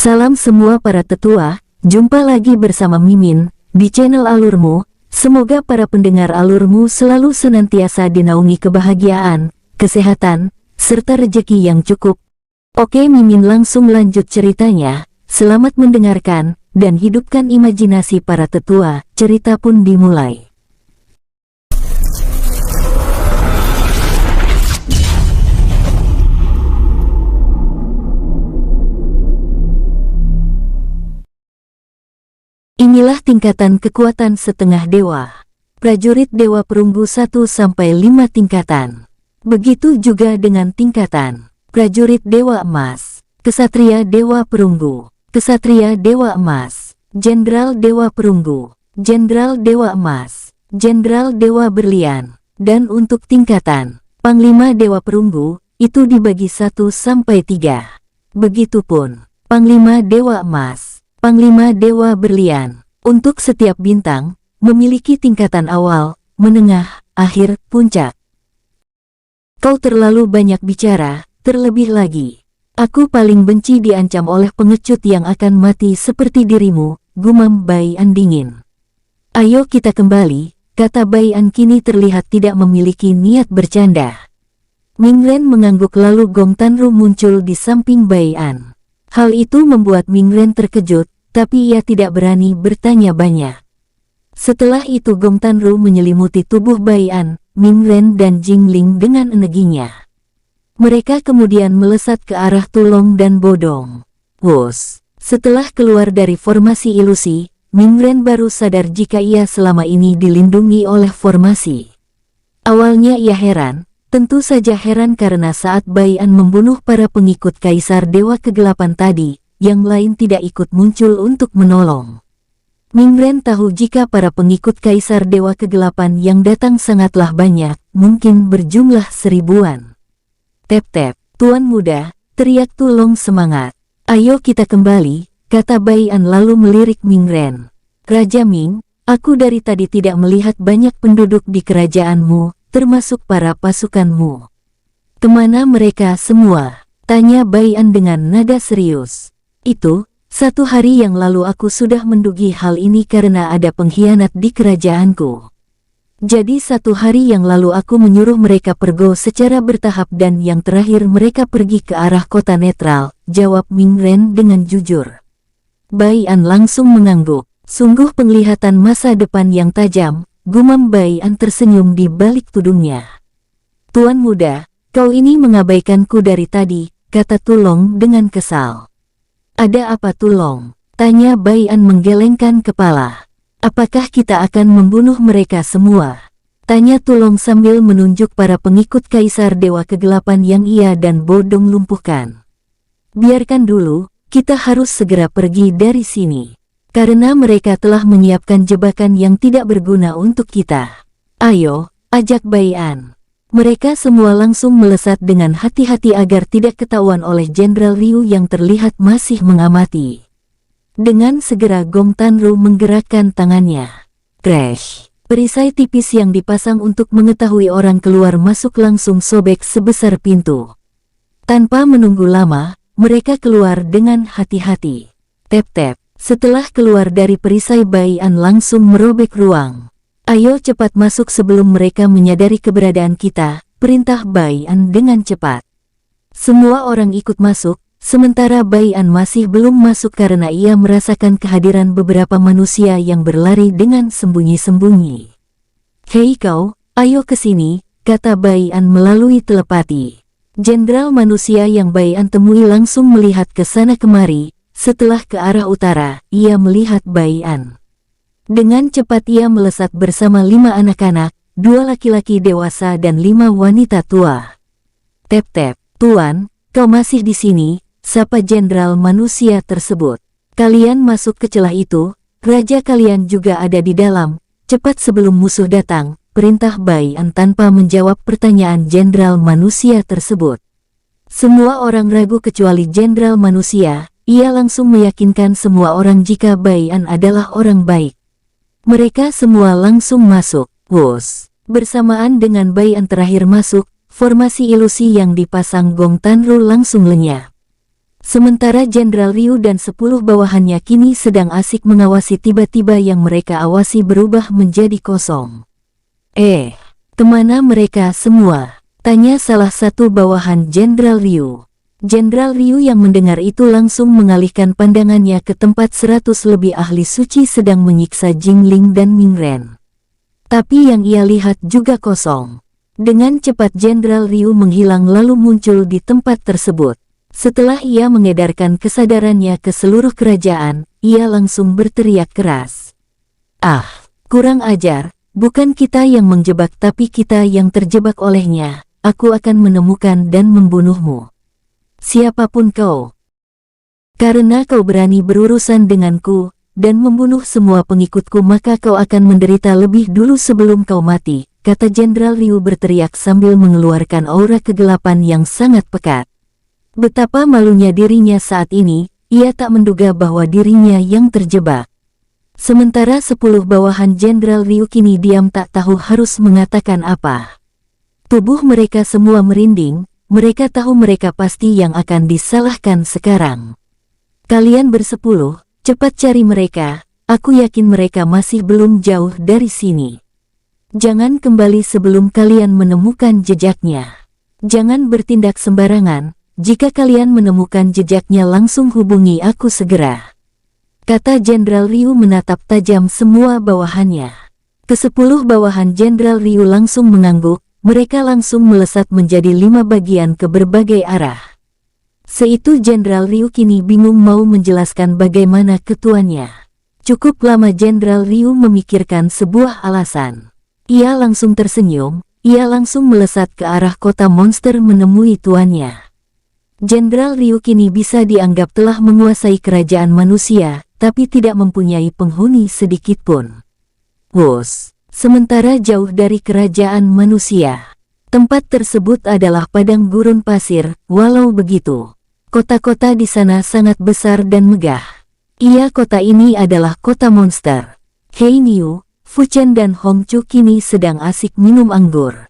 Salam semua para tetua, jumpa lagi bersama Mimin, di channel Alurmu. Semoga para pendengar Alurmu selalu senantiasa dinaungi kebahagiaan, kesehatan, serta rezeki yang cukup. Oke, Mimin langsung lanjut ceritanya. Selamat mendengarkan, dan hidupkan imajinasi para tetua. Cerita pun dimulai. Inilah tingkatan kekuatan setengah dewa. Prajurit Dewa Perunggu 1-5 tingkatan. Begitu juga dengan tingkatan Prajurit Dewa Emas, Kesatria Dewa Perunggu, Kesatria Dewa Emas, Jenderal Dewa Perunggu, Jenderal Dewa Emas, Jenderal Dewa Berlian. Dan untuk tingkatan Panglima Dewa Perunggu, itu dibagi 1-3. Begitupun Panglima Dewa Emas, Panglima Dewa Berlian. Untuk setiap bintang, memiliki tingkatan awal, menengah, akhir, puncak. Kau terlalu banyak bicara, terlebih lagi. Aku paling benci diancam oleh pengecut yang akan mati seperti dirimu, gumam Bai An dingin. Ayo kita kembali, kata Bai An kini terlihat tidak memiliki niat bercanda. Mingren mengangguk lalu Gong Tanru muncul di samping Bai An. Hal itu membuat Mingren terkejut, tapi ia tidak berani bertanya banyak. Setelah itu Gong Tanru menyelimuti tubuh Bai An, Mingren dan Jingling dengan energinya. Mereka kemudian melesat ke arah Tulong dan Bodong. Wus! Setelah keluar dari formasi ilusi, Mingren baru sadar jika ia selama ini dilindungi oleh formasi. Awalnya ia heran, tentu saja heran karena saat Bai An membunuh para pengikut Kaisar Dewa Kegelapan tadi, yang lain tidak ikut muncul untuk menolong. Mingren tahu jika para pengikut Kaisar Dewa Kegelapan yang datang sangatlah banyak, mungkin berjumlah 1000-an. Tep-tep, Tuan Muda, teriak Tulong semangat. Ayo kita kembali, kata Bai An lalu melirik Mingren. Raja Ming, aku dari tadi tidak melihat banyak penduduk di kerajaanmu, termasuk para pasukanmu. Kemana mereka semua? Tanya Bai An dengan nada serius. Itu, 1 hari yang lalu aku sudah menduga hal ini karena ada pengkhianat di kerajaanku. Jadi 1 hari yang lalu aku menyuruh mereka pergi secara bertahap dan yang terakhir mereka pergi ke arah kota netral, jawab Mingren dengan jujur. Bai An langsung mengangguk. Sungguh penglihatan masa depan yang tajam, gumam Bai An tersenyum di balik tudungnya. Tuan Muda, kau ini mengabaikanku dari tadi, kata Tulong dengan kesal. Ada apa Tulong? Tanya Bai An menggelengkan kepala. Apakah kita akan membunuh mereka semua? Tanya Tulong sambil menunjuk para pengikut Kaisar Dewa Kegelapan yang ia dan Bodong lumpuhkan. Biarkan dulu, kita harus segera pergi dari sini. Karena mereka telah menyiapkan jebakan yang tidak berguna untuk kita. Ayo, ajak Bai An. Mereka semua langsung melesat dengan hati-hati agar tidak ketahuan oleh Jenderal Ryu yang terlihat masih mengamati. Dengan segera Gong Tanru menggerakkan tangannya. Crash! Perisai tipis yang dipasang untuk mengetahui orang keluar masuk langsung sobek sebesar pintu. Tanpa menunggu lama, mereka keluar dengan hati-hati. Tep-tep! Setelah keluar dari perisai Bai An langsung merobek ruang. Ayo cepat masuk sebelum mereka menyadari keberadaan kita, perintah Bai An dengan cepat. Semua orang ikut masuk, sementara Bai An masih belum masuk karena ia merasakan kehadiran beberapa manusia yang berlari dengan sembunyi-sembunyi. Hei kau, ayo ke sini, kata Bai An melalui telepati. Jenderal manusia yang Bai An temui langsung melihat ke sana kemari, setelah ke arah utara, ia melihat Bai An. Dengan cepat ia melesat bersama 5 anak-anak, 2 laki-laki dewasa dan 5 wanita tua. Tep-tep, Tuan, kau masih di sini, sapa jenderal manusia tersebut. Kalian masuk ke celah itu, raja kalian juga ada di dalam, cepat sebelum musuh datang, perintah Bai An tanpa menjawab pertanyaan jenderal manusia tersebut. Semua orang ragu kecuali jenderal manusia, ia langsung meyakinkan semua orang jika Bai An adalah orang baik. Mereka semua langsung masuk. Wus! Bersamaan dengan Bai An terakhir masuk, formasi ilusi yang dipasang Gong Tanru langsung lenyap. Sementara Jenderal Ryu dan 10 bawahannya kini sedang asik mengawasi, tiba-tiba yang mereka awasi berubah menjadi kosong. Kemana mereka semua? Tanya salah satu bawahan Jenderal Ryu. Jenderal Ryu yang mendengar itu langsung mengalihkan pandangannya ke tempat 100 lebih ahli suci sedang menyiksa Jingling dan Mingren. Tapi yang ia lihat juga kosong. Dengan cepat Jenderal Ryu menghilang lalu muncul di tempat tersebut. Setelah ia mengedarkan kesadarannya ke seluruh kerajaan, ia langsung berteriak keras. Kurang ajar, bukan kita yang menjebak tapi kita yang terjebak olehnya. Aku akan menemukan dan membunuhmu. Siapapun kau. Karena kau berani berurusan denganku, dan membunuh semua pengikutku maka kau akan menderita lebih dulu sebelum kau mati, kata Jenderal Ryu berteriak sambil mengeluarkan aura kegelapan yang sangat pekat. Betapa malunya dirinya saat ini, ia tak menduga bahwa dirinya yang terjebak. Sementara 10 bawahan Jenderal Ryu kini diam tak tahu harus mengatakan apa. Tubuh mereka semua merinding, mereka tahu mereka pasti yang akan disalahkan sekarang. Kalian bersepuluh, cepat cari mereka, aku yakin mereka masih belum jauh dari sini. Jangan kembali sebelum kalian menemukan jejaknya. Jangan bertindak sembarangan. Jika kalian menemukan jejaknya langsung hubungi aku segera. Kata Jenderal Ryu menatap tajam semua bawahannya. Ke-10 bawahan Jenderal Ryu langsung mengangguk, mereka langsung melesat menjadi 5 bagian ke berbagai arah. Seitu Jenderal Ryu kini bingung mau menjelaskan bagaimana ketuanya. Cukup lama Jenderal Ryu memikirkan sebuah alasan. Ia langsung tersenyum, ia langsung melesat ke arah kota monster menemui tuannya. Jenderal Ryu kini bisa dianggap telah menguasai kerajaan manusia, tapi tidak mempunyai penghuni sedikitpun. Sementara jauh dari kerajaan manusia. Tempat tersebut adalah padang gurun pasir, walau begitu. Kota-kota di sana sangat besar dan megah. Kota ini adalah kota monster. Hei Niu, Fu Chen dan Hong Chu kini sedang asik minum anggur.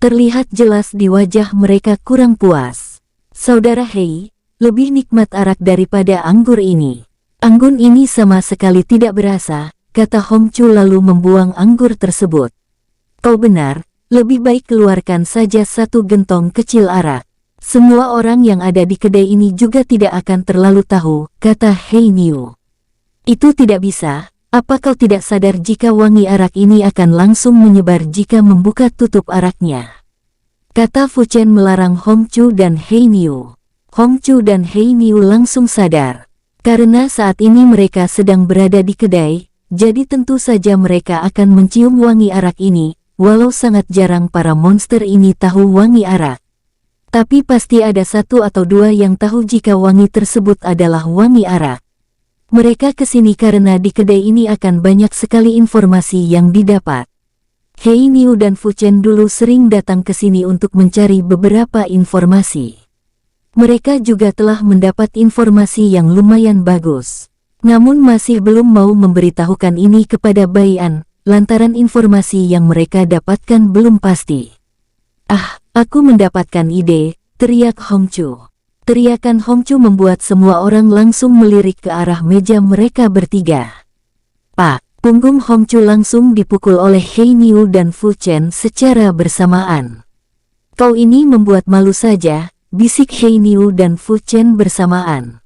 Terlihat jelas di wajah mereka kurang puas. Saudara Hei, lebih nikmat arak daripada anggur ini. Anggur ini sama sekali tidak berasa, kata Hong Chu lalu membuang anggur tersebut. Kau benar, lebih baik keluarkan saja 1 gentong kecil arak. Semua orang yang ada di kedai ini juga tidak akan terlalu tahu, kata Hei Niu. Itu tidak bisa, apa kau tidak sadar jika wangi arak ini akan langsung menyebar jika membuka tutup araknya? Kata Fu Chen melarang Hong Chu dan Hei Niu. Hong Chu dan Hei Niu langsung sadar. Karena saat ini mereka sedang berada di kedai, jadi tentu saja mereka akan mencium wangi arak ini, walau sangat jarang para monster ini tahu wangi arak. Tapi pasti ada 1 atau 2 yang tahu jika wangi tersebut adalah wangi arak. Mereka kesini karena di kedai ini akan banyak sekali informasi yang didapat. Hei Niu dan Fu Chen dulu sering datang ke sini untuk mencari beberapa informasi. Mereka juga telah mendapat informasi yang lumayan bagus. Namun masih belum mau memberitahukan ini kepada Baian, lantaran informasi yang mereka dapatkan belum pasti. Aku mendapatkan ide, teriak Hong Chu. Teriakan Hong Chu membuat semua orang langsung melirik ke arah meja mereka bertiga. Pak! Punggung Hong Chu langsung dipukul oleh Hei Niu dan Fu Chen secara bersamaan. Kau ini membuat malu saja, bisik Hei Niu dan Fu Chen bersamaan.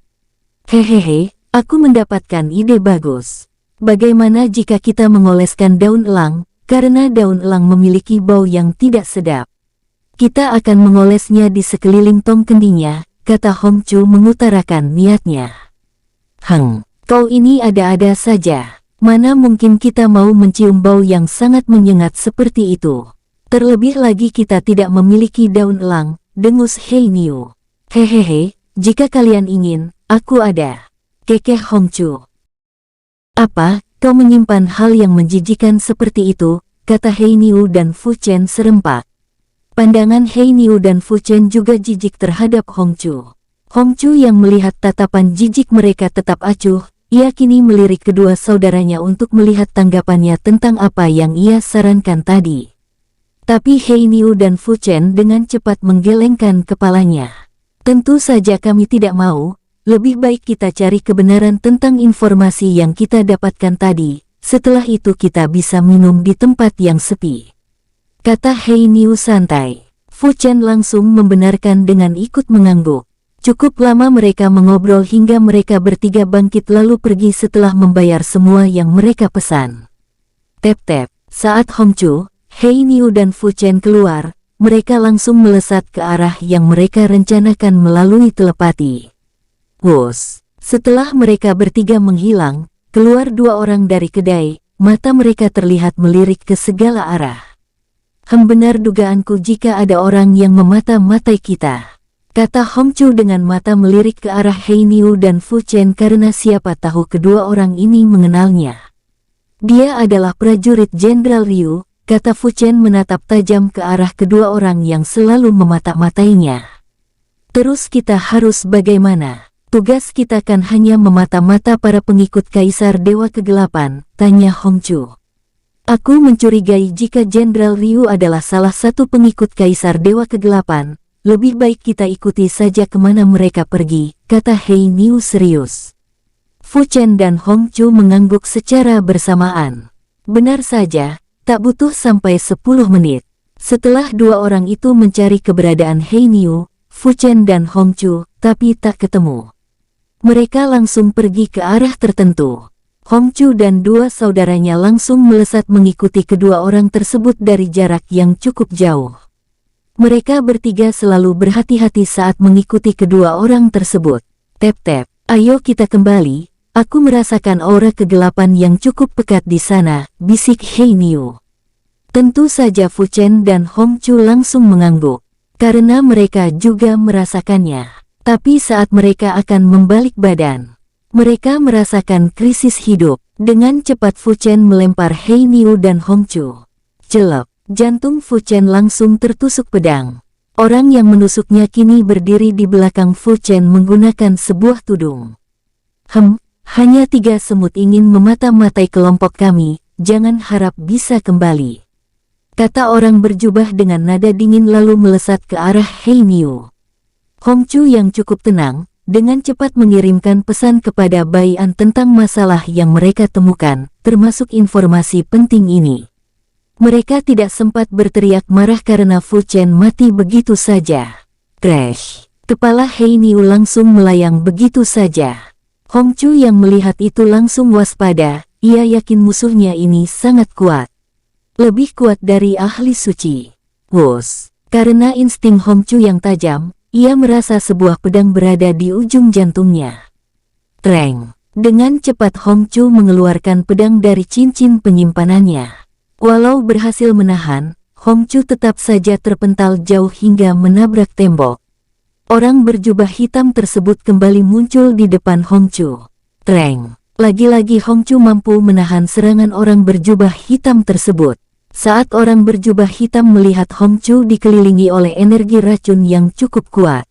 Hehehe, aku mendapatkan ide bagus. Bagaimana jika kita mengoleskan daun elang, karena daun elang memiliki bau yang tidak sedap. Kita akan mengolesnya di sekeliling tong kendinya, kata Hong Chu mengutarakan niatnya. Kau ini ada-ada saja. Mana mungkin kita mau mencium bau yang sangat menyengat seperti itu. Terlebih lagi kita tidak memiliki daun elang, dengus Hei Niu. Hehehe, jika kalian ingin, aku ada. Kekeh Hong Chu. Apa, kau menyimpan hal yang menjijikan seperti itu, kata Hei Niu dan Fu Chen serempak. Pandangan Hei Niu dan Fu Chen juga jijik terhadap Hong Chu. Hong Chu yang melihat tatapan jijik mereka tetap acuh. Ia kini melirik kedua saudaranya untuk melihat tanggapannya tentang apa yang ia sarankan tadi. Tapi Hei Niu dan Fu Chen dengan cepat menggelengkan kepalanya. Tentu saja kami tidak mau, lebih baik kita cari kebenaran tentang informasi yang kita dapatkan tadi, setelah itu kita bisa minum di tempat yang sepi. Kata Hei Niu santai. Fu Chen langsung membenarkan dengan ikut mengangguk. Cukup lama mereka mengobrol hingga mereka bertiga bangkit lalu pergi setelah membayar semua yang mereka pesan. Tep-tep, saat Hongchu, Hei Niu dan Fu Chen keluar, mereka langsung melesat ke arah yang mereka rencanakan melalui telepati. Wus, setelah mereka bertiga menghilang, keluar dua orang dari kedai, mata mereka terlihat melirik ke segala arah. Benar dugaanku jika ada orang yang memata-matai kita, kata Hongchu dengan mata melirik ke arah Hei Niu dan Fu Chen karena siapa tahu kedua orang ini mengenalnya. Dia adalah prajurit Jenderal Ryu, kata Fu Chen menatap tajam ke arah kedua orang yang selalu memata-matainya. Terus kita harus bagaimana? Tugas kita kan hanya memata-mata para pengikut Kaisar Dewa Kegelapan, tanya Hongchu. Aku mencurigai jika Jenderal Ryu adalah salah satu pengikut Kaisar Dewa Kegelapan, lebih baik kita ikuti saja kemana mereka pergi, kata Hei Niu serius. Fu Chen dan Hongchu mengangguk secara bersamaan. Benar saja, tak butuh sampai 10 menit. Setelah dua orang itu mencari keberadaan Hei Niu, Fu Chen dan Hongchu, tapi tak ketemu. Mereka langsung pergi ke arah tertentu. Hongchu dan dua saudaranya langsung melesat mengikuti kedua orang tersebut dari jarak yang cukup jauh. Mereka bertiga selalu berhati-hati saat mengikuti kedua orang tersebut. Tep-tep, ayo kita kembali, aku merasakan aura kegelapan yang cukup pekat di sana, bisik Hei Niu. Tentu saja Fu Chen dan Hongchu langsung mengangguk, karena mereka juga merasakannya. Tapi saat mereka akan membalik badan, mereka merasakan krisis hidup. Dengan cepat Fu Chen melempar Hei Niu dan Hongchu. Jelek, jantung Fu Chen langsung tertusuk pedang. Orang yang menusuknya kini berdiri di belakang Fu Chen menggunakan sebuah tudung. Hanya 3 semut ingin memata-matai kelompok kami, jangan harap bisa kembali, kata orang berjubah dengan nada dingin lalu melesat ke arah Hei Niu. Hongchu yang cukup tenang, dengan cepat mengirimkan pesan kepada Bai An tentang masalah yang mereka temukan, termasuk informasi penting ini. Mereka tidak sempat berteriak marah karena Fu Chen mati begitu saja. Crash! Kepala Hei Niu langsung melayang begitu saja. Hongchu yang melihat itu langsung waspada, ia yakin musuhnya ini sangat kuat. Lebih kuat dari ahli suci. Wus! Karena insting Hongchu yang tajam, ia merasa sebuah pedang berada di ujung jantungnya. Treng! Dengan cepat Hongchu mengeluarkan pedang dari cincin penyimpanannya. Walau berhasil menahan, Hongchu tetap saja terpental jauh hingga menabrak tembok. Orang berjubah hitam tersebut kembali muncul di depan Hongchu. Treng! Lagi-lagi Hongchu mampu menahan serangan orang berjubah hitam tersebut. Saat orang berjubah hitam melihat Hongchu dikelilingi oleh energi racun yang cukup kuat,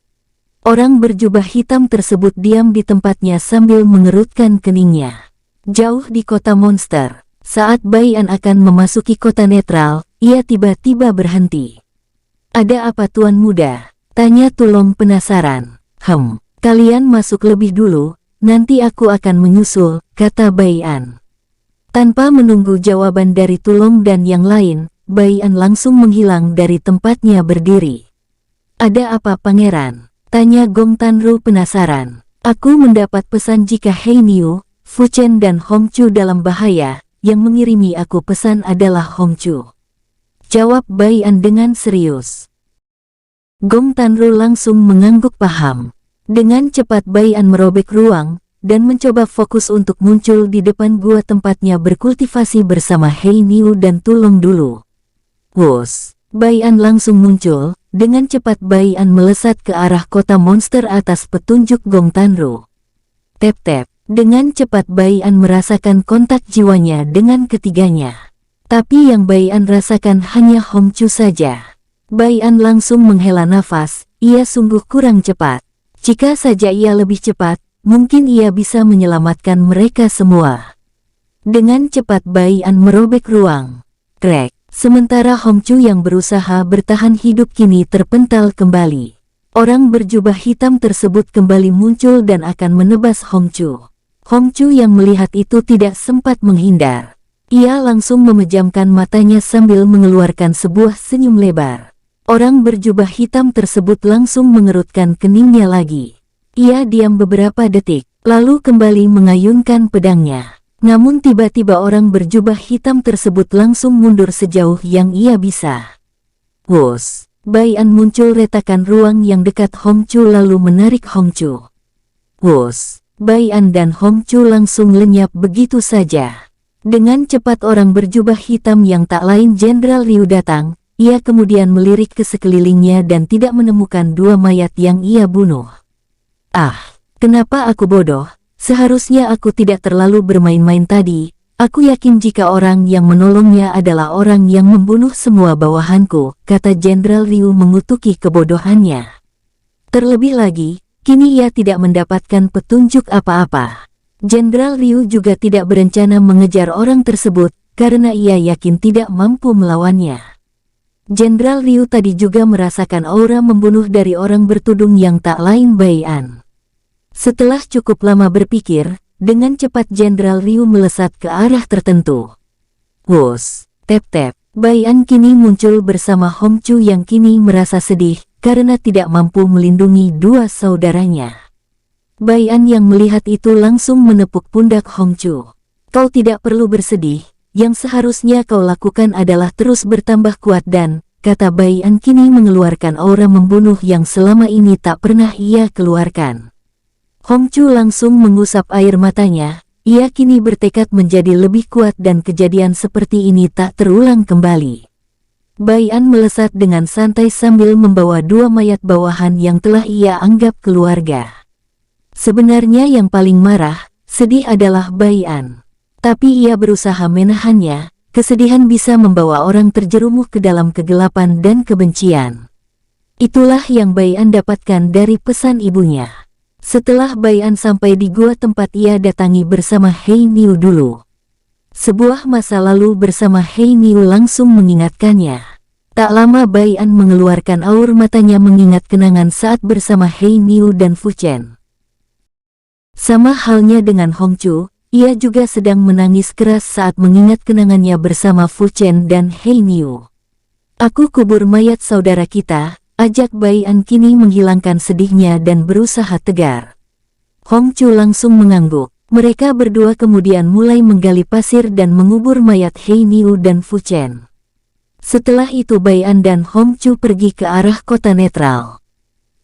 orang berjubah hitam tersebut diam di tempatnya sambil mengerutkan keningnya. Jauh di kota monster, saat Bai An akan memasuki kota netral, ia tiba-tiba berhenti. Ada apa tuan muda? Tanya Tulong penasaran. Kalian masuk lebih dulu, nanti aku akan menyusul, kata Bai An. Tanpa menunggu jawaban dari Tulong dan yang lain, Bai An langsung menghilang dari tempatnya berdiri. Ada apa pangeran? Tanya Gong Tanru penasaran. Aku mendapat pesan jika Hei Niu, Fu Chen dan Hongchu dalam bahaya, yang mengirimi aku pesan adalah Hongchu. Jawab Bai An dengan serius. Gong Tanru langsung mengangguk paham. Dengan cepat Bai An merobek ruang, dan mencoba fokus untuk muncul di depan gua tempatnya berkultivasi bersama Hei Niu dan Tulong dulu. Wus! Bai An langsung muncul, dengan cepat Bai An melesat ke arah kota monster atas petunjuk Gong Tanru. Tep-tep, dengan cepat Bai An merasakan kontak jiwanya dengan ketiganya. Tapi yang Bai An rasakan hanya Hongchu saja. Bai An langsung menghela nafas, ia sungguh kurang cepat. Jika saja ia lebih cepat, mungkin ia bisa menyelamatkan mereka semua. Dengan cepat Bai An merobek ruang. Krek! Sementara Hongchu yang berusaha bertahan hidup kini terpental kembali. Orang berjubah hitam tersebut kembali muncul dan akan menebas Hongchu. Hongchu yang melihat itu tidak sempat menghindar. Ia langsung memejamkan matanya sambil mengeluarkan sebuah senyum lebar. Orang berjubah hitam tersebut langsung mengerutkan keningnya lagi. Ia diam beberapa detik, lalu kembali mengayunkan pedangnya. Namun tiba-tiba orang berjubah hitam tersebut langsung mundur sejauh yang ia bisa. Wus, Bai An muncul retakan ruang yang dekat Hongchu lalu menarik Hongchu. Wus, Bai An dan Hongchu langsung lenyap begitu saja. Dengan cepat orang berjubah hitam yang tak lain Jenderal Ryu datang, ia kemudian melirik ke sekelilingnya dan tidak menemukan dua mayat yang ia bunuh. Ah, kenapa aku bodoh? Seharusnya aku tidak terlalu bermain-main tadi. Aku yakin jika orang yang menolongnya adalah orang yang membunuh semua bawahanku, kata Jenderal Ryu mengutuki kebodohannya. Terlebih lagi, kini ia tidak mendapatkan petunjuk apa-apa. Jenderal Ryu juga tidak berencana mengejar orang tersebut, karena ia yakin tidak mampu melawannya. Jenderal Ryu tadi juga merasakan aura membunuh dari orang bertudung yang tak lain Bai An. Setelah cukup lama berpikir, dengan cepat Jenderal Ryu melesat ke arah tertentu. Wus, tep-tep, Bai An kini muncul bersama Hongchu yang kini merasa sedih karena tidak mampu melindungi dua saudaranya. Bai An yang melihat itu langsung menepuk pundak Hongchu. Kau tidak perlu bersedih, yang seharusnya kau lakukan adalah terus bertambah kuat dan, kata Bai An kini mengeluarkan aura membunuh yang selama ini tak pernah ia keluarkan. Hongchu langsung mengusap air matanya, ia kini bertekad menjadi lebih kuat dan kejadian seperti ini tak terulang kembali. Bai An melesat dengan santai sambil membawa dua mayat bawahan yang telah ia anggap keluarga. Sebenarnya yang paling marah, sedih adalah Bai An. Tapi ia berusaha menahannya, kesedihan bisa membawa orang terjerumus ke dalam kegelapan dan kebencian. Itulah yang Bai An dapatkan dari pesan ibunya. Setelah Bai An sampai di gua tempat ia datangi bersama Hei Niu dulu. Sebuah masa lalu bersama Hei Niu langsung mengingatkannya. Tak lama Bai An mengeluarkan aur matanya mengingat kenangan saat bersama Hei Niu dan Fu Chen. Sama halnya dengan Hongchu, ia juga sedang menangis keras saat mengingat kenangannya bersama Fu Chen dan Hei Niu. Aku kubur mayat saudara kita, ajak Bai An kini menghilangkan sedihnya dan berusaha tegar. Hongchu langsung mengangguk. Mereka berdua kemudian mulai menggali pasir dan mengubur mayat Hei Niu dan Fu Chen. Setelah itu Bai An dan Hongchu pergi ke arah kota netral.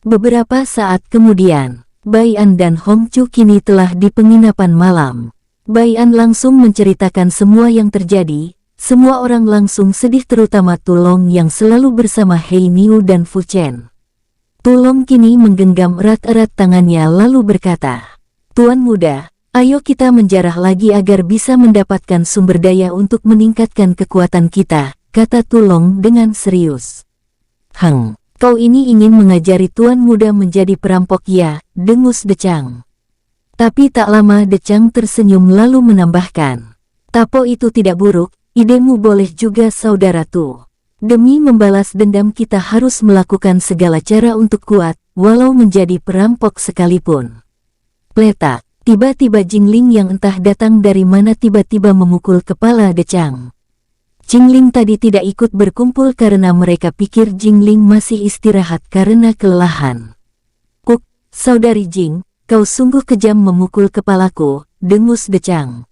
Beberapa saat kemudian, Bai An dan Hongchu kini telah di penginapan malam. Bai An langsung menceritakan semua yang terjadi. Semua orang langsung sedih terutama Tulong yang selalu bersama Hei Niu dan Fu Chen. Tulong kini menggenggam erat-erat tangannya lalu berkata, "Tuan muda, ayo kita menjarah lagi agar bisa mendapatkan sumber daya untuk meningkatkan kekuatan kita," kata Tulong dengan serius. Kau ini ingin mengajari tuan muda menjadi perampok ya, dengus Decang. Tapi tak lama Decang tersenyum lalu menambahkan, "Tapo itu tidak buruk. Idemu boleh juga saudara Tu. Demi membalas dendam kita harus melakukan segala cara untuk kuat, walau menjadi perampok sekalipun." Pletak, tiba-tiba Jingling yang entah datang dari mana tiba-tiba memukul kepala Decang. Jingling tadi tidak ikut berkumpul karena mereka pikir Jingling masih istirahat karena kelelahan. "Kuk, saudari Jing, kau sungguh kejam memukul kepalaku," dengus Decang.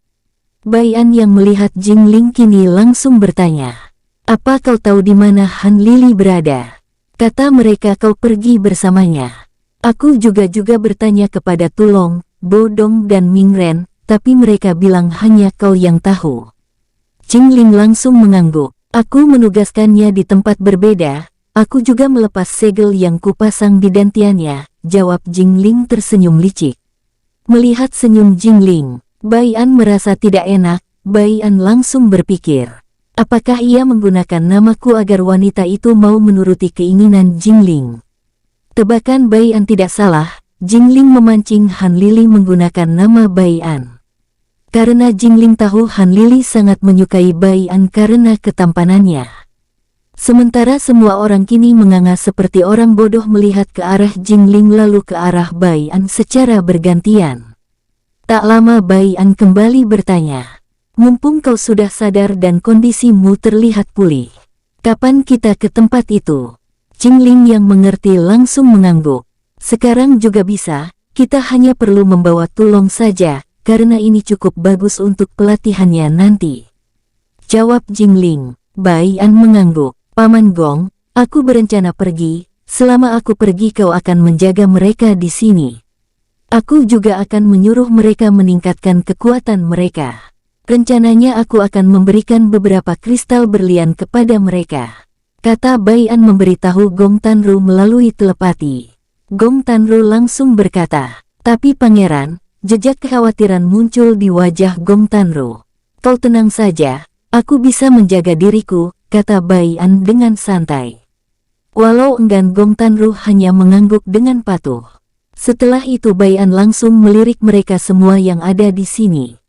Bai An yang melihat Jingling kini langsung bertanya, "Apa kau tahu di mana Han Lili berada? Kata mereka kau pergi bersamanya." Aku juga bertanya kepada Tulong, Bodong dan Mingren, tapi mereka bilang hanya kau yang tahu. Jingling langsung mengangguk. "Aku menugaskannya di tempat berbeda, aku juga melepas segel yang kupasang di dantiannya," jawab Jingling tersenyum licik. Melihat senyum Jingling, Bai An merasa tidak enak. Bai An langsung berpikir, apakah ia menggunakan namaku agar wanita itu mau menuruti keinginan Jingling? Tebakan Bai An tidak salah, Jingling memancing Han Lili menggunakan nama Bai An. Karena Jingling tahu Han Lili sangat menyukai Bai An karena ketampanannya. Sementara semua orang kini menganga seperti orang bodoh melihat ke arah Jingling lalu ke arah Bai An secara bergantian. Tak lama Bai An kembali bertanya, "Mumpung kau sudah sadar dan kondisimu terlihat pulih, kapan kita ke tempat itu?" Jingling yang mengerti langsung mengangguk. "Sekarang juga bisa, kita hanya perlu membawa Tulong saja, karena ini cukup bagus untuk pelatihannya nanti," jawab Jingling. Bai An mengangguk. "Paman Gong, aku berencana pergi. Selama aku pergi kau akan menjaga mereka di sini. Aku juga akan menyuruh mereka meningkatkan kekuatan mereka. Rencananya aku akan memberikan beberapa kristal berlian kepada mereka," kata Bai An memberitahu Gong Tanru melalui telepati. Gong Tanru langsung berkata, "Tapi pangeran," jejak kekhawatiran muncul di wajah Gong Tanru. "Kau tenang saja, aku bisa menjaga diriku," kata Bai An dengan santai. Walau enggan, Gong Tanru hanya mengangguk dengan patuh. Setelah itu Bai An langsung melirik mereka semua yang ada di sini.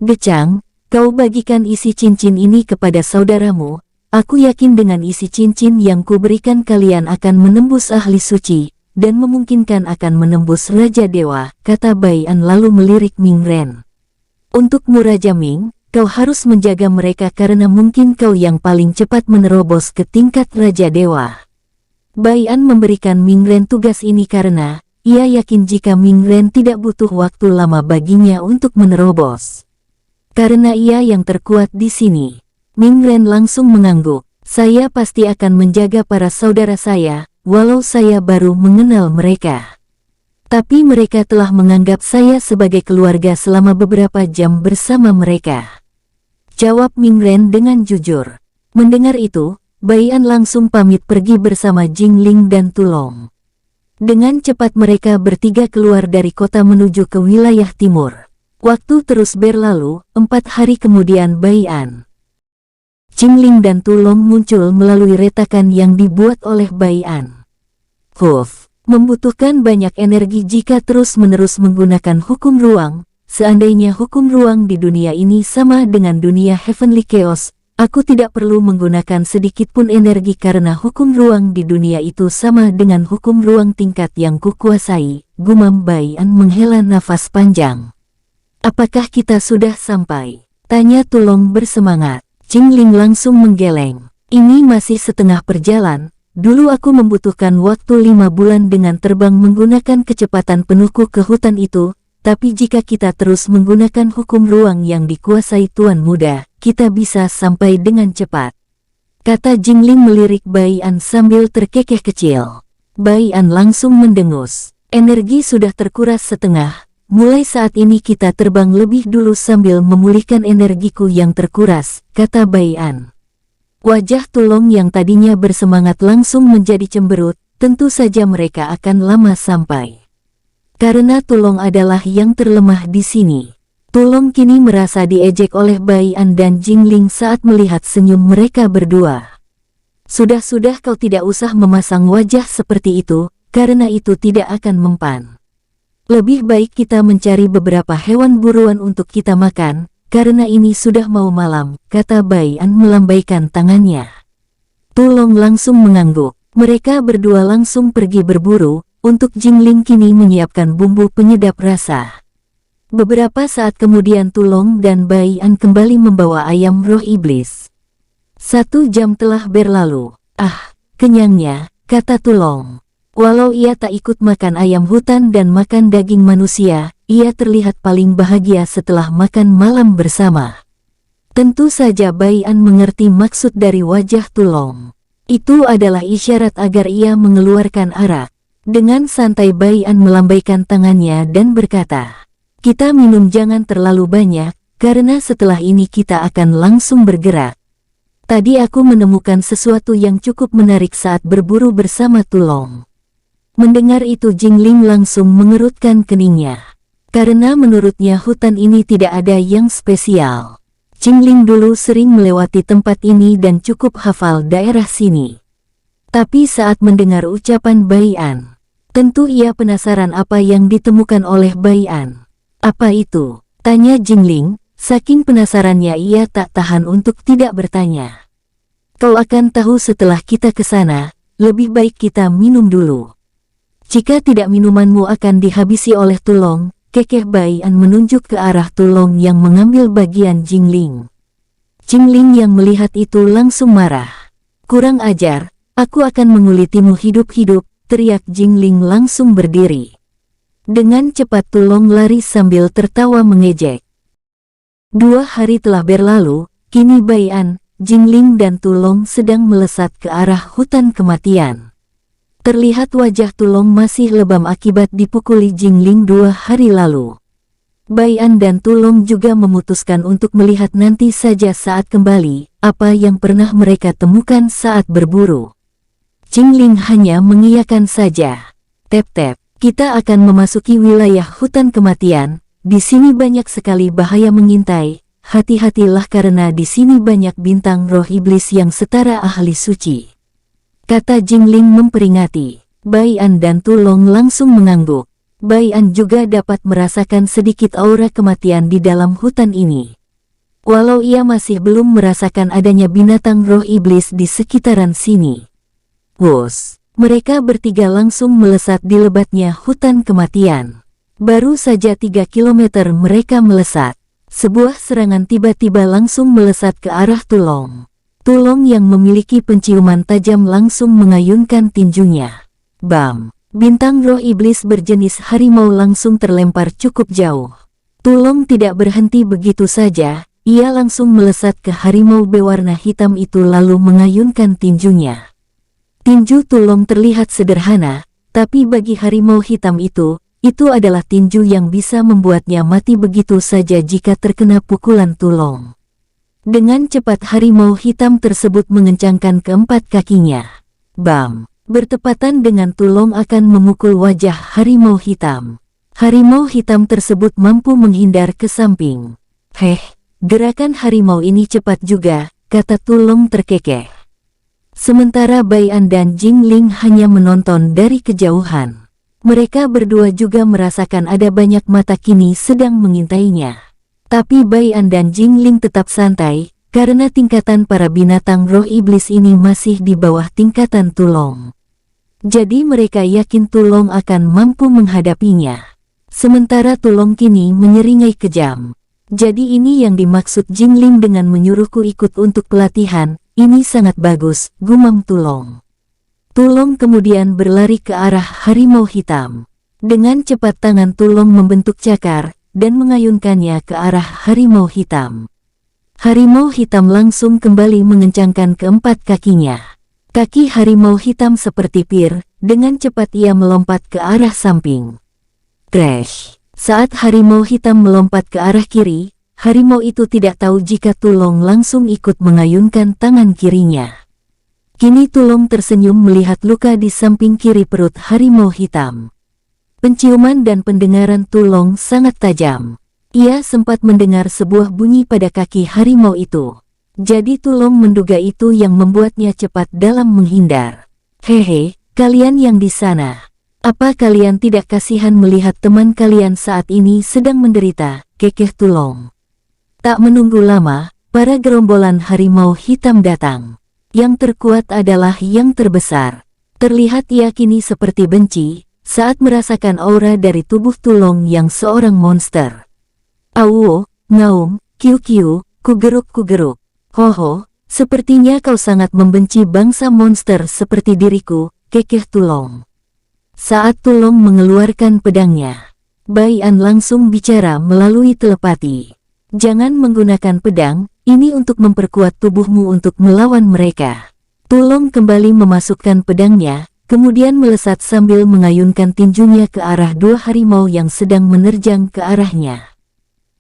"Gecang, kau bagikan isi cincin ini kepada saudaramu. Aku yakin dengan isi cincin yang kuberikan kalian akan menembus ahli suci, dan memungkinkan akan menembus Raja Dewa," kata Bai An lalu melirik Ming Ren. "Untukmu Raja Ming, kau harus menjaga mereka karena mungkin kau yang paling cepat menerobos ke tingkat Raja Dewa." Bai An memberikan Ming Ren tugas ini karena ia yakin jika Ming Ren tidak butuh waktu lama baginya untuk menerobos. Karena ia yang terkuat di sini. Ming Ren langsung mengangguk. "Saya pasti akan menjaga para saudara saya, walau saya baru mengenal mereka. Tapi mereka telah menganggap saya sebagai keluarga selama beberapa jam bersama mereka," jawab Ming Ren dengan jujur. Mendengar itu, Bai An langsung pamit pergi bersama Jingling dan Tulong. Dengan cepat mereka bertiga keluar dari kota menuju ke wilayah timur. Waktu terus berlalu, 4 hari kemudian Bai An, Jingling dan Tulong muncul melalui retakan yang dibuat oleh Bai An. Membutuhkan banyak energi jika terus-menerus menggunakan hukum ruang. Seandainya hukum ruang di dunia ini sama dengan dunia Heavenly Chaos, aku tidak perlu menggunakan sedikit pun energi karena hukum ruang di dunia itu sama dengan hukum ruang tingkat yang kukuasai, gumam Bai An menghela nafas panjang. "Apakah kita sudah sampai?" tanya Tulong bersemangat. Jingling langsung menggeleng. "Ini masih setengah perjalanan. Dulu aku membutuhkan waktu 5 bulan dengan terbang menggunakan kecepatan penuhku ke hutan itu, tapi jika kita terus menggunakan hukum ruang yang dikuasai Tuan Muda, kita bisa sampai dengan cepat," kata Jingling melirik Bai An sambil terkekeh kecil. Bai An langsung mendengus. "Energi sudah terkuras setengah, mulai saat ini kita terbang lebih dulu sambil memulihkan energiku yang terkuras," kata Bai An. Wajah Tulong yang tadinya bersemangat langsung menjadi cemberut, tentu saja mereka akan lama sampai. Karena Tulong adalah yang terlemah di sini. Tulong kini merasa diejek oleh Bai An dan Jingling saat melihat senyum mereka berdua. "Sudah-sudah kau tidak usah memasang wajah seperti itu, karena itu tidak akan mempan. Lebih baik kita mencari beberapa hewan buruan untuk kita makan, karena ini sudah mau malam," kata Bai An melambaikan tangannya. Tulong langsung mengangguk. Mereka berdua langsung pergi berburu. Untuk Jingling kini menyiapkan bumbu penyedap rasa. Beberapa saat kemudian Tulong dan Bai An kembali membawa ayam roh iblis. 1 jam telah berlalu. "Ah, kenyangnya," kata Tulong. Walau ia tak ikut makan ayam hutan dan makan daging manusia, ia terlihat paling bahagia setelah makan malam bersama. Tentu saja Bai An mengerti maksud dari wajah Tulong. Itu adalah isyarat agar ia mengeluarkan arak. Dengan santai Bai An melambaikan tangannya dan berkata, "Kita minum jangan terlalu banyak, karena setelah ini kita akan langsung bergerak. Tadi aku menemukan sesuatu yang cukup menarik saat berburu bersama Tulong." Mendengar itu Jingling langsung mengerutkan keningnya. Karena menurutnya hutan ini tidak ada yang spesial. Jingling dulu sering melewati tempat ini dan cukup hafal daerah sini. Tapi saat mendengar ucapan Bai An, tentu ia penasaran apa yang ditemukan oleh Bai An. "Apa itu?" tanya Jingling. Saking penasarannya ia tak tahan untuk tidak bertanya. Kau akan tahu setelah kita ke sana, lebih baik kita minum dulu. Jika tidak minumanmu akan dihabisi oleh Tulong, kekeh Bai An menunjuk ke arah Tulong yang mengambil bagian Jingling. Jingling yang melihat itu langsung marah. Kurang ajar, aku akan mengulitimu hidup-hidup, teriak Jingling langsung berdiri. Dengan cepat Tulong lari sambil tertawa mengejek. 2 hari telah berlalu, kini Bai An, Jingling dan Tulong sedang melesat ke arah hutan kematian. Terlihat wajah Tulong masih lebam akibat dipukuli Jingling 2 hari lalu. Bai An dan Tulong juga memutuskan untuk melihat nanti saja saat kembali, apa yang pernah mereka temukan saat berburu. Jingling hanya mengiyakan saja. Tep-tep, kita akan memasuki wilayah hutan kematian, di sini banyak sekali bahaya mengintai, hati-hatilah karena di sini banyak bintang roh iblis yang setara ahli suci. Kata Jingling memperingati. Bai An dan Tulong langsung mengangguk. Bai An juga dapat merasakan sedikit aura kematian di dalam hutan ini. Walau ia masih belum merasakan adanya binatang roh iblis di sekitaran sini. Wus, mereka bertiga langsung melesat di lebatnya hutan kematian. Baru saja 3 kilometer mereka melesat. Sebuah serangan tiba-tiba langsung melesat ke arah Tulong. Tulong yang memiliki penciuman tajam langsung mengayunkan tinjunya. Bam! Bintang roh iblis berjenis harimau langsung terlempar cukup jauh. Tulong tidak berhenti begitu saja, ia langsung melesat ke harimau berwarna hitam itu lalu mengayunkan tinjunya. Tinju Tulong terlihat sederhana, tapi bagi harimau hitam itu adalah tinju yang bisa membuatnya mati begitu saja jika terkena pukulan Tulong. Dengan cepat harimau hitam tersebut mengencangkan keempat kakinya. Bam! Bertepatan dengan Tulong akan memukul wajah harimau hitam. Harimau hitam tersebut mampu menghindar ke samping. Gerakan harimau ini cepat juga, kata Tulong terkekeh. Sementara Bai An dan Jingling hanya menonton dari kejauhan. Mereka berdua juga merasakan ada banyak mata kini sedang mengintainya. Tapi Bai An dan Jingling tetap santai, karena tingkatan para binatang roh iblis ini masih di bawah tingkatan Tulong. Jadi mereka yakin Tulong akan mampu menghadapinya. Sementara Tulong kini menyeringai kejam. Jadi ini yang dimaksud Jingling dengan menyuruhku ikut untuk pelatihan, ini sangat bagus, gumam Tulong. Tulong kemudian berlari ke arah harimau hitam. Dengan cepat tangan Tulong membentuk cakar, dan mengayunkannya ke arah harimau hitam. Harimau hitam langsung kembali mengencangkan keempat kakinya. Kaki harimau hitam seperti pir, dengan cepat ia melompat ke arah samping. Crash! Saat harimau hitam melompat ke arah kiri, harimau itu tidak tahu jika Tulong langsung ikut mengayunkan tangan kirinya. Kini Tulong tersenyum melihat luka di samping kiri perut harimau hitam. Penciuman dan pendengaran Tulong sangat tajam. Ia sempat mendengar sebuah bunyi pada kaki harimau itu. Jadi Tulong menduga itu yang membuatnya cepat dalam menghindar. Hehe, kalian yang di sana. Apa kalian tidak kasihan melihat teman kalian saat ini sedang menderita, kekeh Tulong. Tak menunggu lama, para gerombolan harimau hitam datang. Yang terkuat adalah yang terbesar. Terlihat ia kini seperti benci, saat merasakan aura dari tubuh Tulong yang seorang monster. Auo, ngaum, kiu-kiu, kugeruk-kugeruk. Hoho, sepertinya kau sangat membenci bangsa monster seperti diriku, kekeh Tulong. Saat Tulong mengeluarkan pedangnya, Bai An langsung bicara melalui telepati. Jangan menggunakan pedang, ini untuk memperkuat tubuhmu untuk melawan mereka. Tulong kembali memasukkan pedangnya, kemudian melesat sambil mengayunkan tinjunya ke arah 2 harimau yang sedang menerjang ke arahnya.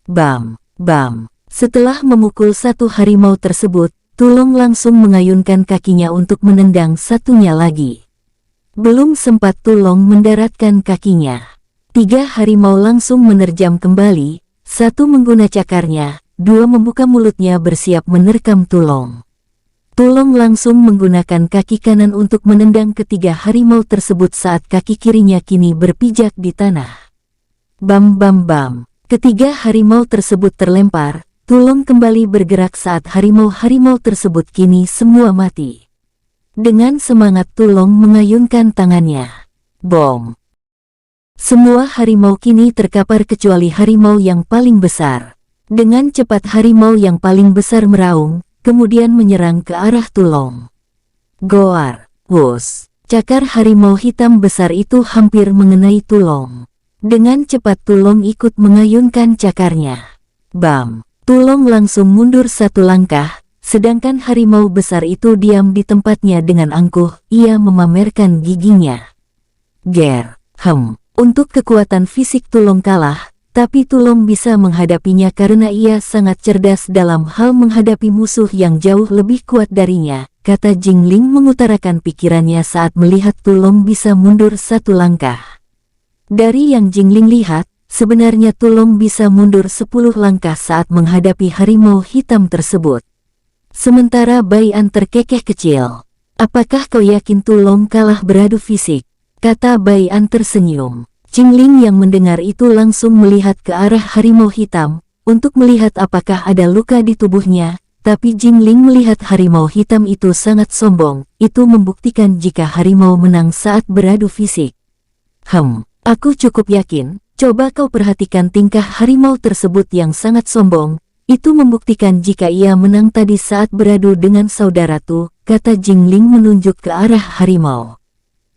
Bam, bam. Setelah memukul 1 harimau tersebut, Tulong langsung mengayunkan kakinya untuk menendang satunya lagi. Belum sempat Tulong mendaratkan kakinya, 3 harimau langsung menerjam kembali, 1 mengguna cakarnya, 2 membuka mulutnya bersiap menerkam Tulong. Tulong langsung menggunakan kaki kanan untuk menendang ketiga harimau tersebut saat kaki kirinya kini berpijak di tanah. Bam bam bam, ketiga harimau tersebut terlempar, Tulong kembali bergerak saat harimau-harimau tersebut kini semua mati. Dengan semangat Tulong mengayunkan tangannya. Bom! Semua harimau kini terkapar kecuali harimau yang paling besar. Dengan cepat harimau yang paling besar meraung, kemudian menyerang ke arah Tulong. Goar! Wus! Cakar harimau hitam besar itu hampir mengenai Tulong. Dengan cepat Tulong ikut mengayunkan cakarnya. Bam! Tulong langsung mundur satu langkah, sedangkan harimau besar itu diam di tempatnya dengan angkuh, ia memamerkan giginya. Ger! Untuk kekuatan fisik Tulong kalah, tapi Tulong bisa menghadapinya karena ia sangat cerdas dalam hal menghadapi musuh yang jauh lebih kuat darinya, kata Jingling mengutarakan pikirannya saat melihat Tulong bisa mundur satu langkah. Dari yang Jingling lihat, sebenarnya Tulong bisa mundur 10 langkah saat menghadapi harimau hitam tersebut. Sementara Bai An terkekeh kecil. Apakah kau yakin Tulong kalah beradu fisik? Kata Bai An tersenyum. Jingling yang mendengar itu langsung melihat ke arah harimau hitam, untuk melihat apakah ada luka di tubuhnya, tapi Jingling melihat harimau hitam itu sangat sombong, itu membuktikan jika harimau menang saat beradu fisik. Aku cukup yakin. Coba kau perhatikan tingkah harimau tersebut yang sangat sombong, itu membuktikan jika ia menang tadi saat beradu dengan saudara Tu, kata Jingling menunjuk ke arah harimau.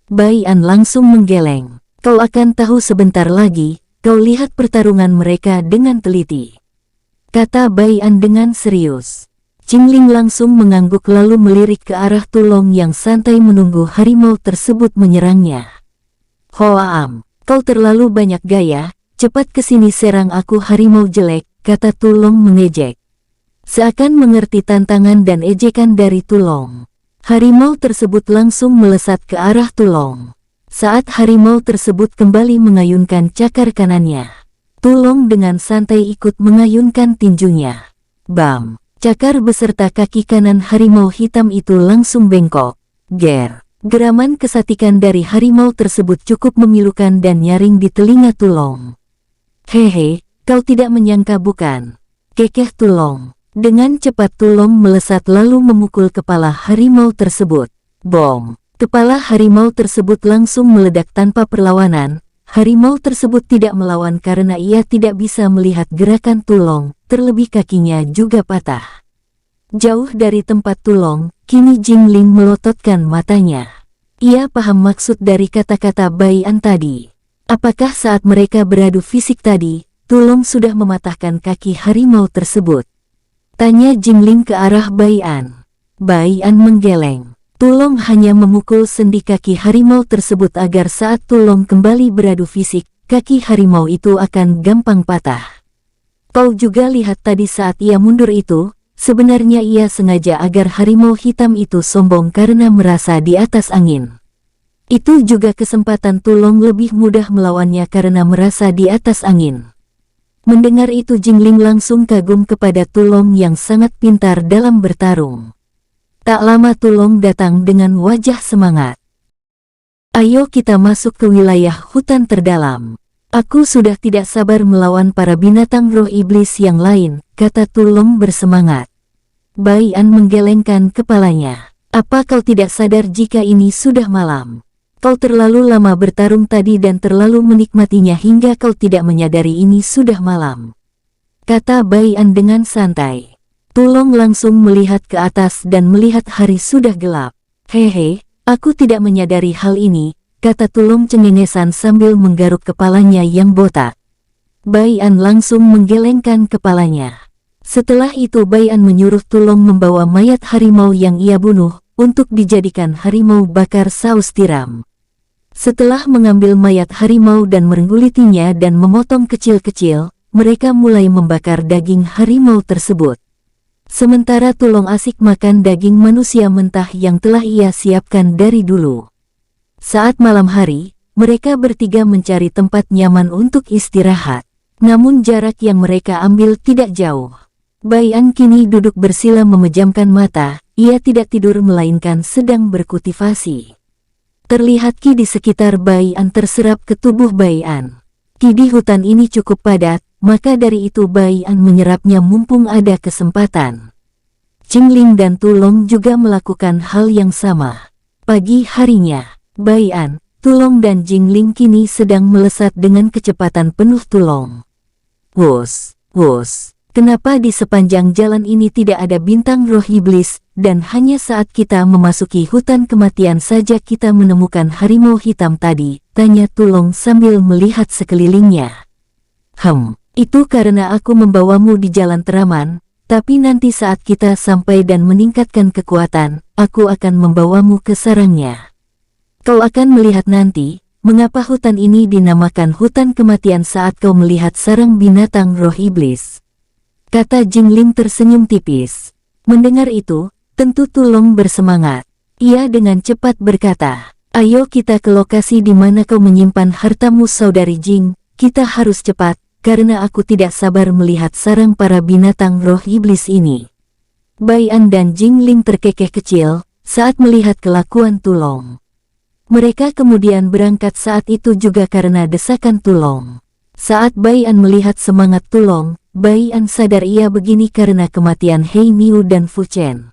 Bai An langsung menggeleng. Kau akan tahu sebentar lagi, kau lihat pertarungan mereka dengan teliti. Kata Bai An dengan serius. Jingling langsung mengangguk lalu melirik ke arah Tulong yang santai menunggu harimau tersebut menyerangnya. Hoaam. Kau terlalu banyak gaya, cepat kesini serang aku harimau jelek, kata Tulong mengejek. Seakan mengerti tantangan dan ejekan dari Tulong. Harimau tersebut langsung melesat ke arah Tulong. Saat harimau tersebut kembali mengayunkan cakar kanannya, Tulong dengan santai ikut mengayunkan tinjunya. Bam! Cakar beserta kaki kanan harimau hitam itu langsung bengkok. Ger! Geraman kesatikan dari harimau tersebut cukup memilukan dan nyaring di telinga Tulong. Hehe, kau tidak menyangka bukan? Kekeh Tulong. Dengan cepat Tulong melesat lalu memukul kepala harimau tersebut. Bom! Kepala harimau tersebut langsung meledak tanpa perlawanan. Harimau tersebut tidak melawan karena ia tidak bisa melihat gerakan Tulong, terlebih kakinya juga patah. Jauh dari tempat Tulong, kini Jingling melototkan matanya. Ia paham maksud dari kata-kata Bai An tadi. Apakah saat mereka beradu fisik tadi, Tulong sudah mematahkan kaki harimau tersebut? Tanya Jingling ke arah Bai An. Bai An menggeleng. Tulong hanya memukul sendi kaki harimau tersebut agar saat Tulong kembali beradu fisik, kaki harimau itu akan gampang patah. Kau juga lihat tadi saat ia mundur itu, sebenarnya ia sengaja agar harimau hitam itu sombong karena merasa di atas angin. Itu juga kesempatan Tulong lebih mudah melawannya karena merasa di atas angin. Mendengar itu Jingling langsung kagum kepada Tulong yang sangat pintar dalam bertarung. Tak lama Tulong datang dengan wajah semangat. Ayo kita masuk ke wilayah hutan terdalam. Aku sudah tidak sabar melawan para binatang roh iblis yang lain, kata Tulong bersemangat. Bai An menggelengkan kepalanya. Apa kau tidak sadar jika ini sudah malam? Kau terlalu lama bertarung tadi dan terlalu menikmatinya hingga kau tidak menyadari ini sudah malam. Kata Bai An dengan santai. Tulong langsung melihat ke atas dan melihat hari sudah gelap. Hehe, aku tidak menyadari hal ini, kata Tulong cengengesan sambil menggaruk kepalanya yang botak. Bai An langsung menggelengkan kepalanya. Setelah itu Bai An menyuruh Tulong membawa mayat harimau yang ia bunuh, untuk dijadikan harimau bakar saus tiram. Setelah mengambil mayat harimau dan menggulitinya dan memotong kecil-kecil, mereka mulai membakar daging harimau tersebut. Sementara Tulong asik makan daging manusia mentah yang telah ia siapkan dari dulu. Saat malam hari, mereka bertiga mencari tempat nyaman untuk istirahat. Namun jarak yang mereka ambil tidak jauh. Bai An kini duduk bersila memejamkan mata, ia tidak tidur melainkan sedang berkultivasi. Terlihat ki di sekitar Bai An terserap ke tubuh Bai An. Ki di hutan ini cukup padat, maka dari itu Bai An menyerapnya mumpung ada kesempatan. Jingling dan Tulong juga melakukan hal yang sama. Pagi harinya, Bai An, Tulong dan Jingling kini sedang melesat dengan kecepatan penuh. Tulong. Wos, wos. Kenapa di sepanjang jalan ini tidak ada bintang roh iblis, dan hanya saat kita memasuki hutan kematian saja kita menemukan harimau hitam tadi, tanya Tulong sambil melihat sekelilingnya. Itu karena aku membawamu di jalan teraman, tapi nanti saat kita sampai dan meningkatkan kekuatan, aku akan membawamu ke sarangnya. Kau akan melihat nanti, mengapa hutan ini dinamakan hutan kematian saat kau melihat sarang binatang roh iblis. Kata Jingling tersenyum tipis. Mendengar itu, tentu Tulong bersemangat. Ia dengan cepat berkata, ayo kita ke lokasi di mana kau menyimpan hartamu saudari Jing, kita harus cepat, karena aku tidak sabar melihat sarang para binatang roh iblis ini. Bai An dan Jingling terkekeh kecil, saat melihat kelakuan Tulong. Mereka kemudian berangkat saat itu juga karena desakan Tulong. Saat Bai An melihat semangat Tulong, Bai An sadar ia begini karena kematian Hei Niu dan Fu Chen.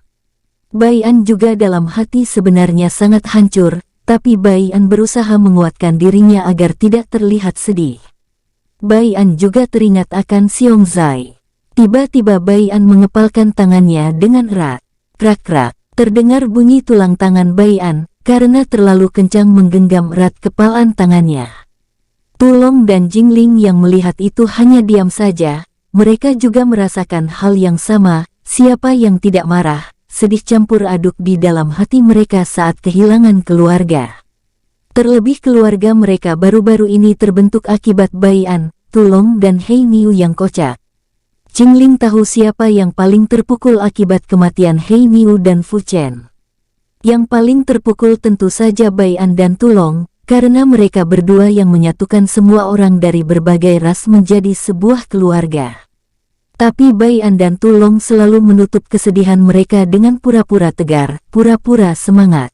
Bai An juga dalam hati sebenarnya sangat hancur, tapi Bai An berusaha menguatkan dirinya agar tidak terlihat sedih. Bai An juga teringat akan Xiong Zai. Tiba-tiba Bai An mengepalkan tangannya dengan erat. Krak-krak, terdengar bunyi tulang tangan Bai An, karena terlalu kencang menggenggam erat kepalan tangannya. Tulong dan Jingling yang melihat itu hanya diam saja. Mereka juga merasakan hal yang sama, siapa yang tidak marah, sedih campur aduk di dalam hati mereka saat kehilangan keluarga. Terlebih keluarga mereka baru-baru ini terbentuk akibat Bai An, Tulong dan Hei Niu yang kocak. Jingling tahu siapa yang paling terpukul akibat kematian Hei Niu dan Fu Chen. Yang paling terpukul tentu saja Bai An dan Tulong, karena mereka berdua yang menyatukan semua orang dari berbagai ras menjadi sebuah keluarga. Tapi Bai An dan Tulong selalu menutup kesedihan mereka dengan pura-pura tegar, pura-pura semangat.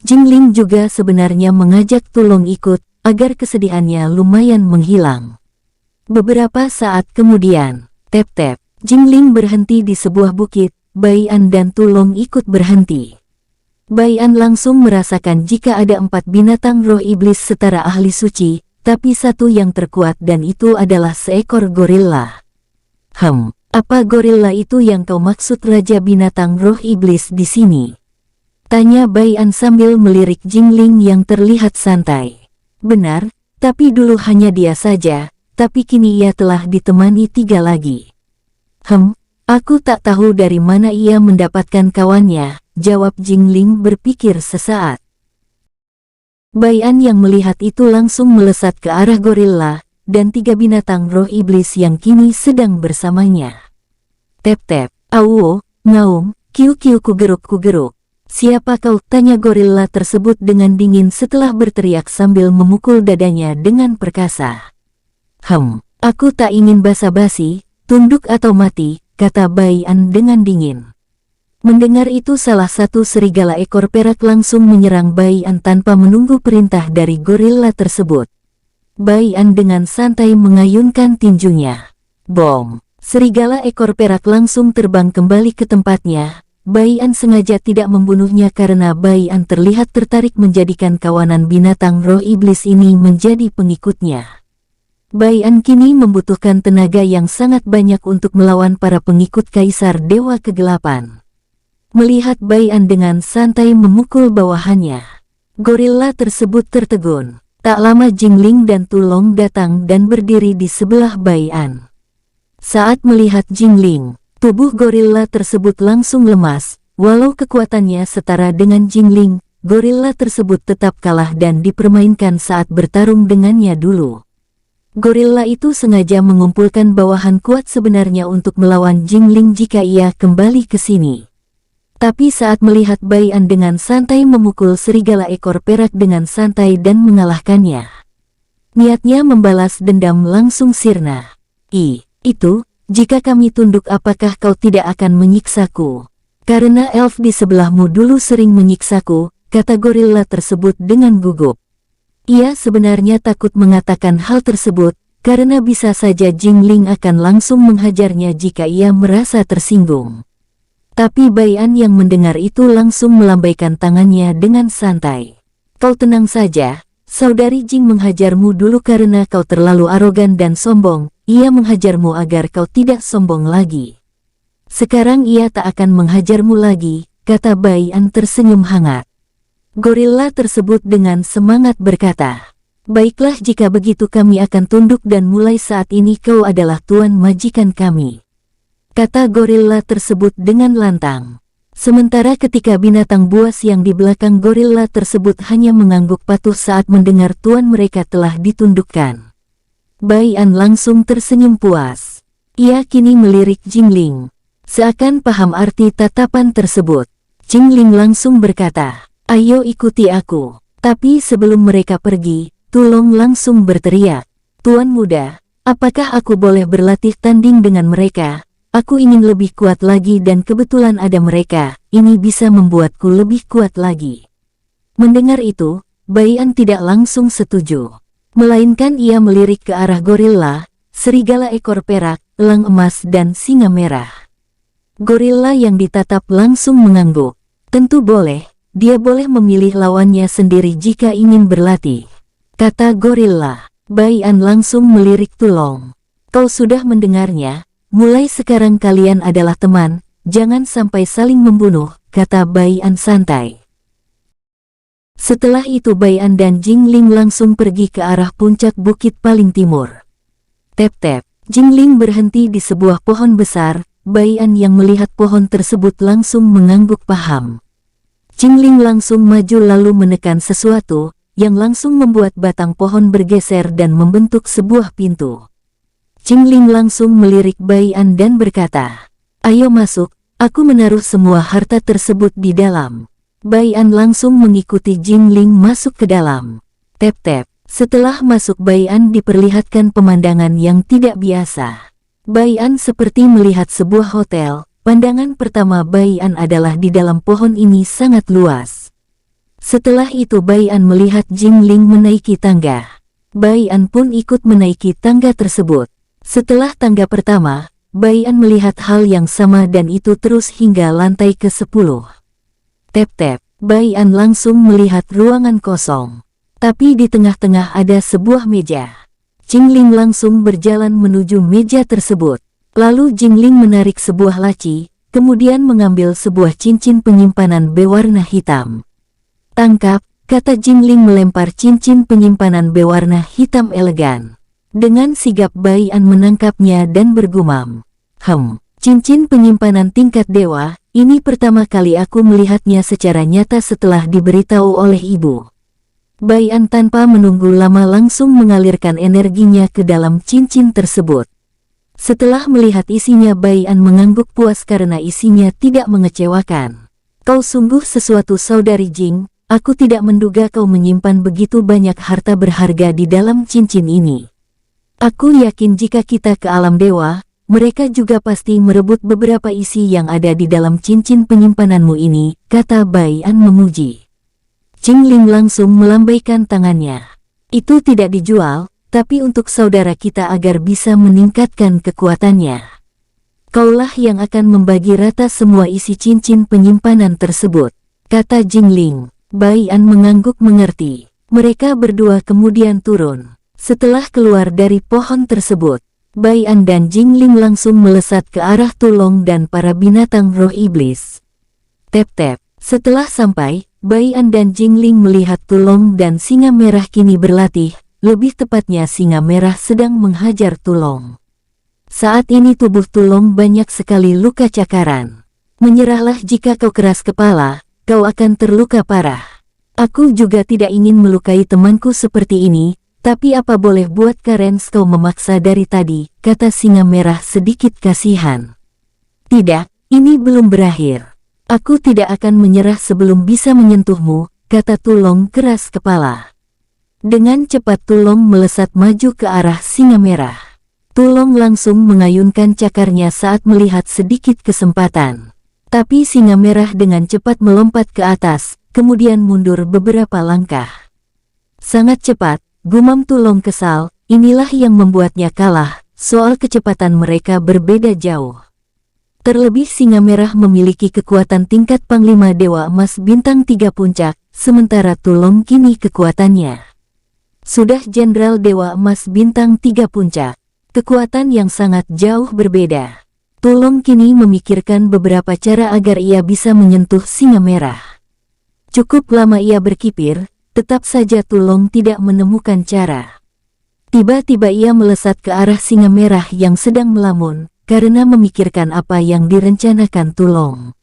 Jingling juga sebenarnya mengajak Tulong ikut, agar kesedihannya lumayan menghilang. Beberapa saat kemudian, tep-tep, Jingling berhenti di sebuah bukit, Bai An dan Tulong ikut berhenti. Bai An langsung merasakan jika ada 4 binatang roh iblis setara ahli suci, tapi satu yang terkuat dan itu adalah seekor gorila. Apa gorila itu yang kau maksud Raja Binatang Roh Iblis di sini? Tanya Bai An sambil melirik Jingling yang terlihat santai. Benar, tapi dulu hanya dia saja, tapi kini ia telah ditemani 3 lagi. Aku tak tahu dari mana ia mendapatkan kawannya, jawab Jingling berpikir sesaat. Bai An yang melihat itu langsung melesat ke arah gorila, dan 3 binatang roh iblis yang kini sedang bersamanya. Tep-tep, auo, ngaum, kiu-kiu kugeruk-kugeruk. Siapa kau? Tanya gorila tersebut dengan dingin setelah berteriak sambil memukul dadanya dengan perkasa. Aku tak ingin basa-basi, tunduk atau mati, kata Bai An dengan dingin. Mendengar itu salah satu serigala ekor perak langsung menyerang Bai An tanpa menunggu perintah dari gorila tersebut. Bai An dengan santai mengayunkan tinjunya. Bom! Serigala ekor perak langsung terbang kembali ke tempatnya. Bai An sengaja tidak membunuhnya karena Bai An terlihat tertarik menjadikan kawanan binatang roh iblis ini menjadi pengikutnya. Bai An kini membutuhkan tenaga yang sangat banyak untuk melawan para pengikut Kaisar Dewa Kegelapan. Melihat Bai An dengan santai memukul bawahannya, gorila tersebut tertegun. Tak lama Jingling dan Tulong datang dan berdiri di sebelah Bai An. Saat melihat Jingling, tubuh gorila tersebut langsung lemas. Walau kekuatannya setara dengan Jingling, gorila tersebut tetap kalah dan dipermainkan saat bertarung dengannya dulu. Gorila itu sengaja mengumpulkan bawahan kuat sebenarnya untuk melawan Jingling jika ia kembali ke sini. Tapi saat melihat Bai An dengan santai memukul serigala ekor perak dengan santai dan mengalahkannya, niatnya membalas dendam langsung sirna. Itu, jika kami tunduk apakah kau tidak akan menyiksaku? Karena elf di sebelahmu dulu sering menyiksaku, kata gorila tersebut dengan gugup. Ia sebenarnya takut mengatakan hal tersebut, karena bisa saja Jingling akan langsung menghajarnya jika ia merasa tersinggung. Tapi Bai An yang mendengar itu langsung melambaikan tangannya dengan santai. Kau tenang saja, saudari Jing menghajarmu dulu karena kau terlalu arogan dan sombong, ia menghajarmu agar kau tidak sombong lagi. Sekarang ia tak akan menghajarmu lagi, kata Bai An tersenyum hangat. Gorila tersebut dengan semangat berkata, baiklah jika begitu kami akan tunduk dan mulai saat ini kau adalah tuan majikan kami. Kata gorila tersebut dengan lantang. Sementara ketika binatang buas yang di belakang gorila tersebut hanya mengangguk patuh saat mendengar tuan mereka telah ditundukkan. Bai An langsung tersenyum puas. Ia kini melirik Jingling. Seakan paham arti tatapan tersebut. Jingling langsung berkata, ayo ikuti aku. Tapi sebelum mereka pergi, Tulong langsung berteriak, Tuan muda, apakah aku boleh berlatih tanding dengan mereka? Aku ingin lebih kuat lagi dan kebetulan ada mereka, ini bisa membuatku lebih kuat lagi. Mendengar itu, Bai An tidak langsung setuju. Melainkan ia melirik ke arah gorila, serigala ekor perak, elang emas dan singa merah. Gorila yang ditatap langsung mengangguk. Tentu boleh, dia boleh memilih lawannya sendiri jika ingin berlatih. Kata gorila. Bai An langsung melirik Tulong. Kau sudah mendengarnya, mulai sekarang kalian adalah teman, jangan sampai saling membunuh, kata Bai An santai. Setelah itu Bai An dan Jingling langsung pergi ke arah puncak bukit paling timur. Tep-tep, Jingling berhenti di sebuah pohon besar, Bai An yang melihat pohon tersebut langsung mengangguk paham. Jingling langsung maju lalu menekan sesuatu, yang langsung membuat batang pohon bergeser dan membentuk sebuah pintu. Jingling langsung melirik Bai An dan berkata, ayo masuk, aku menaruh semua harta tersebut di dalam. Bai An langsung mengikuti Jingling masuk ke dalam. Tep-tep, setelah masuk Bai An diperlihatkan pemandangan yang tidak biasa. Bai An seperti melihat sebuah hotel, pandangan pertama Bai An adalah di dalam pohon ini sangat luas. Setelah itu Bai An melihat Jingling menaiki tangga. Bai An pun ikut menaiki tangga tersebut. Setelah tangga pertama, Bai An melihat hal yang sama dan itu terus hingga lantai ke-10. Tep-tep, Bai An langsung melihat ruangan kosong. Tapi di tengah-tengah ada sebuah meja. Jingling langsung berjalan menuju meja tersebut. Lalu Jingling menarik sebuah laci, kemudian mengambil sebuah cincin penyimpanan berwarna hitam. Tangkap, kata Jingling melempar cincin penyimpanan berwarna hitam elegan. Dengan sigap Bai An menangkapnya dan bergumam. Cincin penyimpanan tingkat dewa, ini pertama kali aku melihatnya secara nyata setelah diberitahu oleh ibu. Bai An tanpa menunggu lama langsung mengalirkan energinya ke dalam cincin tersebut. Setelah melihat isinya Bai An mengangguk puas karena isinya tidak mengecewakan. Kau sungguh sesuatu saudari Jing. Aku tidak menduga kau menyimpan begitu banyak harta berharga di dalam cincin ini. Aku yakin jika kita ke alam dewa, mereka juga pasti merebut beberapa isi yang ada di dalam cincin penyimpananmu ini, kata Bai An memuji. Jingling langsung melambaikan tangannya. Itu tidak dijual, tapi untuk saudara kita agar bisa meningkatkan kekuatannya. Kaulah yang akan membagi rata semua isi cincin penyimpanan tersebut, kata Jingling. Bai An mengangguk mengerti. Mereka berdua kemudian turun. Setelah keluar dari pohon tersebut, Bai An dan Jingling langsung melesat ke arah Tulong dan para binatang roh iblis. Tep-tep, setelah sampai, Bai An dan Jingling melihat Tulong dan singa merah kini berlatih, lebih tepatnya singa merah sedang menghajar Tulong. Saat ini tubuh Tulong banyak sekali luka cakaran. Menyerahlah jika kau keras kepala, kau akan terluka parah. Aku juga tidak ingin melukai temanku seperti ini, tapi apa boleh buat Karens kau memaksa dari tadi, kata singa merah sedikit kasihan. Tidak, ini belum berakhir. Aku tidak akan menyerah sebelum bisa menyentuhmu, kata Tulong keras kepala. Dengan cepat Tulong melesat maju ke arah singa merah. Tulong langsung mengayunkan cakarnya saat melihat sedikit kesempatan. Tapi singa merah dengan cepat melompat ke atas, kemudian mundur beberapa langkah. Sangat cepat, gumam Tulong kesal, inilah yang membuatnya kalah, soal kecepatan mereka berbeda jauh. Terlebih Singa Merah memiliki kekuatan tingkat Panglima Dewa Emas Bintang 3 Puncak, sementara Tulong kini kekuatannya sudah Jenderal Dewa Emas Bintang 3 Puncak. Kekuatan yang sangat jauh berbeda. Tulong kini memikirkan beberapa cara agar ia bisa menyentuh Singa Merah. Cukup lama ia berkipir, tetap saja Tulong tidak menemukan cara. Tiba-tiba ia melesat ke arah Singa Merah yang sedang melamun, karena memikirkan apa yang direncanakan Tulong.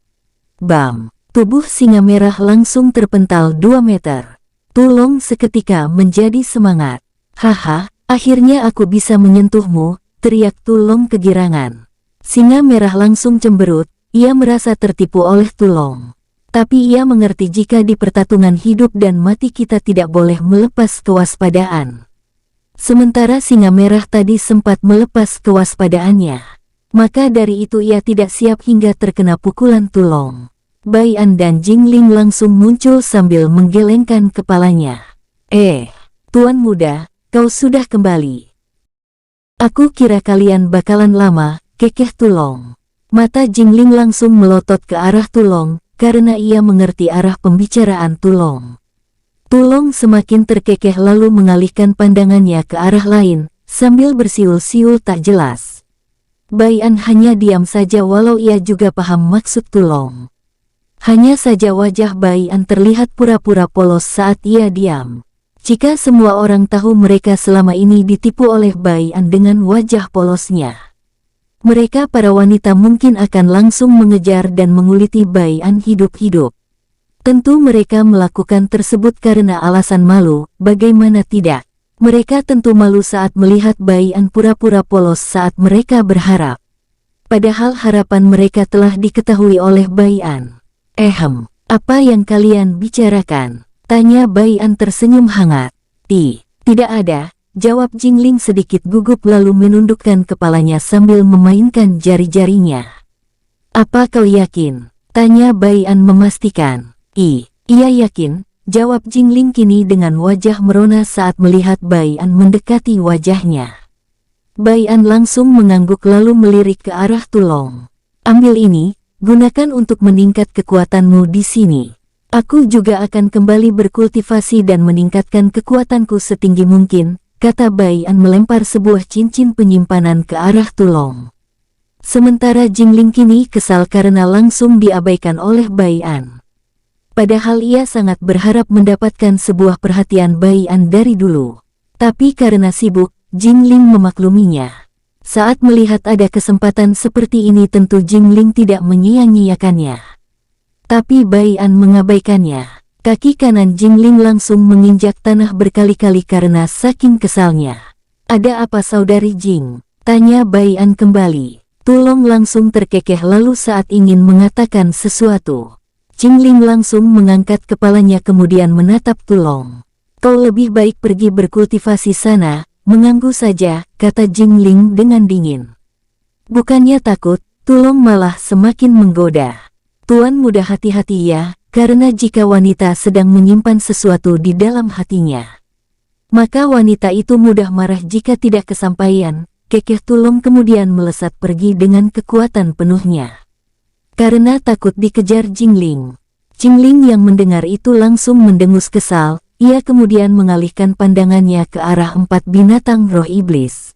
Bam! Tubuh Singa Merah langsung terpental 2 meter. Tulong seketika menjadi semangat. Haha, akhirnya aku bisa menyentuhmu, teriak Tulong kegirangan. Singa Merah langsung cemberut, ia merasa tertipu oleh Tulong. Tapi ia mengerti jika di pertarungan hidup dan mati kita tidak boleh melepas kewaspadaan. Sementara Singa Merah tadi sempat melepas kewaspadaannya. Maka dari itu ia tidak siap hingga terkena pukulan Tulong. Bai An dan Jingling langsung muncul sambil menggelengkan kepalanya. Tuan muda, kau sudah kembali. Aku kira kalian bakalan lama, kekeh Tulong. Mata Jingling langsung melotot ke arah Tulong, karena ia mengerti arah pembicaraan Tulong. Tulong semakin terkekeh lalu mengalihkan pandangannya ke arah lain, sambil bersiul-siul tak jelas. Bai An hanya diam saja walau ia juga paham maksud Tulong. Hanya saja wajah Bai An terlihat pura-pura polos saat ia diam. Jika semua orang tahu mereka selama ini ditipu oleh Bai An dengan wajah polosnya, mereka para wanita mungkin akan langsung mengejar dan menguliti Bai An hidup-hidup. Tentu mereka melakukan tersebut karena alasan malu, bagaimana tidak. Mereka tentu malu saat melihat Bai An pura-pura polos saat mereka berharap. Padahal harapan mereka telah diketahui oleh Bai An. Apa yang kalian bicarakan? Tanya Bai An tersenyum hangat. Tidak ada, jawab Jingling sedikit gugup lalu menundukkan kepalanya sambil memainkan jari-jarinya. Apa kau yakin? Tanya Bai An memastikan. Iya yakin, jawab Jingling kini dengan wajah merona saat melihat Bai An mendekati wajahnya. Bai An langsung mengangguk lalu melirik ke arah Tulong. Ambil ini, gunakan untuk meningkat kekuatanmu di sini. Aku juga akan kembali berkultivasi dan meningkatkan kekuatanku setinggi mungkin, kata Bai An melempar sebuah cincin penyimpanan ke arah Tulong. Sementara Jingling kini kesal karena langsung diabaikan oleh Bai An. Padahal ia sangat berharap mendapatkan sebuah perhatian Bai An dari dulu. Tapi karena sibuk, Jingling memakluminya. Saat melihat ada kesempatan seperti ini tentu Jingling tidak menyia-nyiakannya. Tapi Bai An mengabaikannya. Kaki kanan Jingling langsung menginjak tanah berkali-kali karena saking kesalnya. Ada apa saudari Jing? Tanya Bai An kembali. Tulong langsung terkekeh lalu saat ingin mengatakan sesuatu. Jingling langsung mengangkat kepalanya kemudian menatap Tulong. Kau lebih baik pergi berkultivasi sana. Mengganggu saja, kata Jingling dengan dingin. Bukannya takut, Tulong malah semakin menggoda. Tuan muda hati-hati ya, karena jika wanita sedang menyimpan sesuatu di dalam hatinya, maka wanita itu mudah marah jika tidak kesampaian, kekeh Tulong kemudian melesat pergi dengan kekuatan penuhnya. Karena takut dikejar Jingling. Jingling yang mendengar itu langsung mendengus kesal. Ia kemudian mengalihkan pandangannya ke arah 4 binatang roh iblis.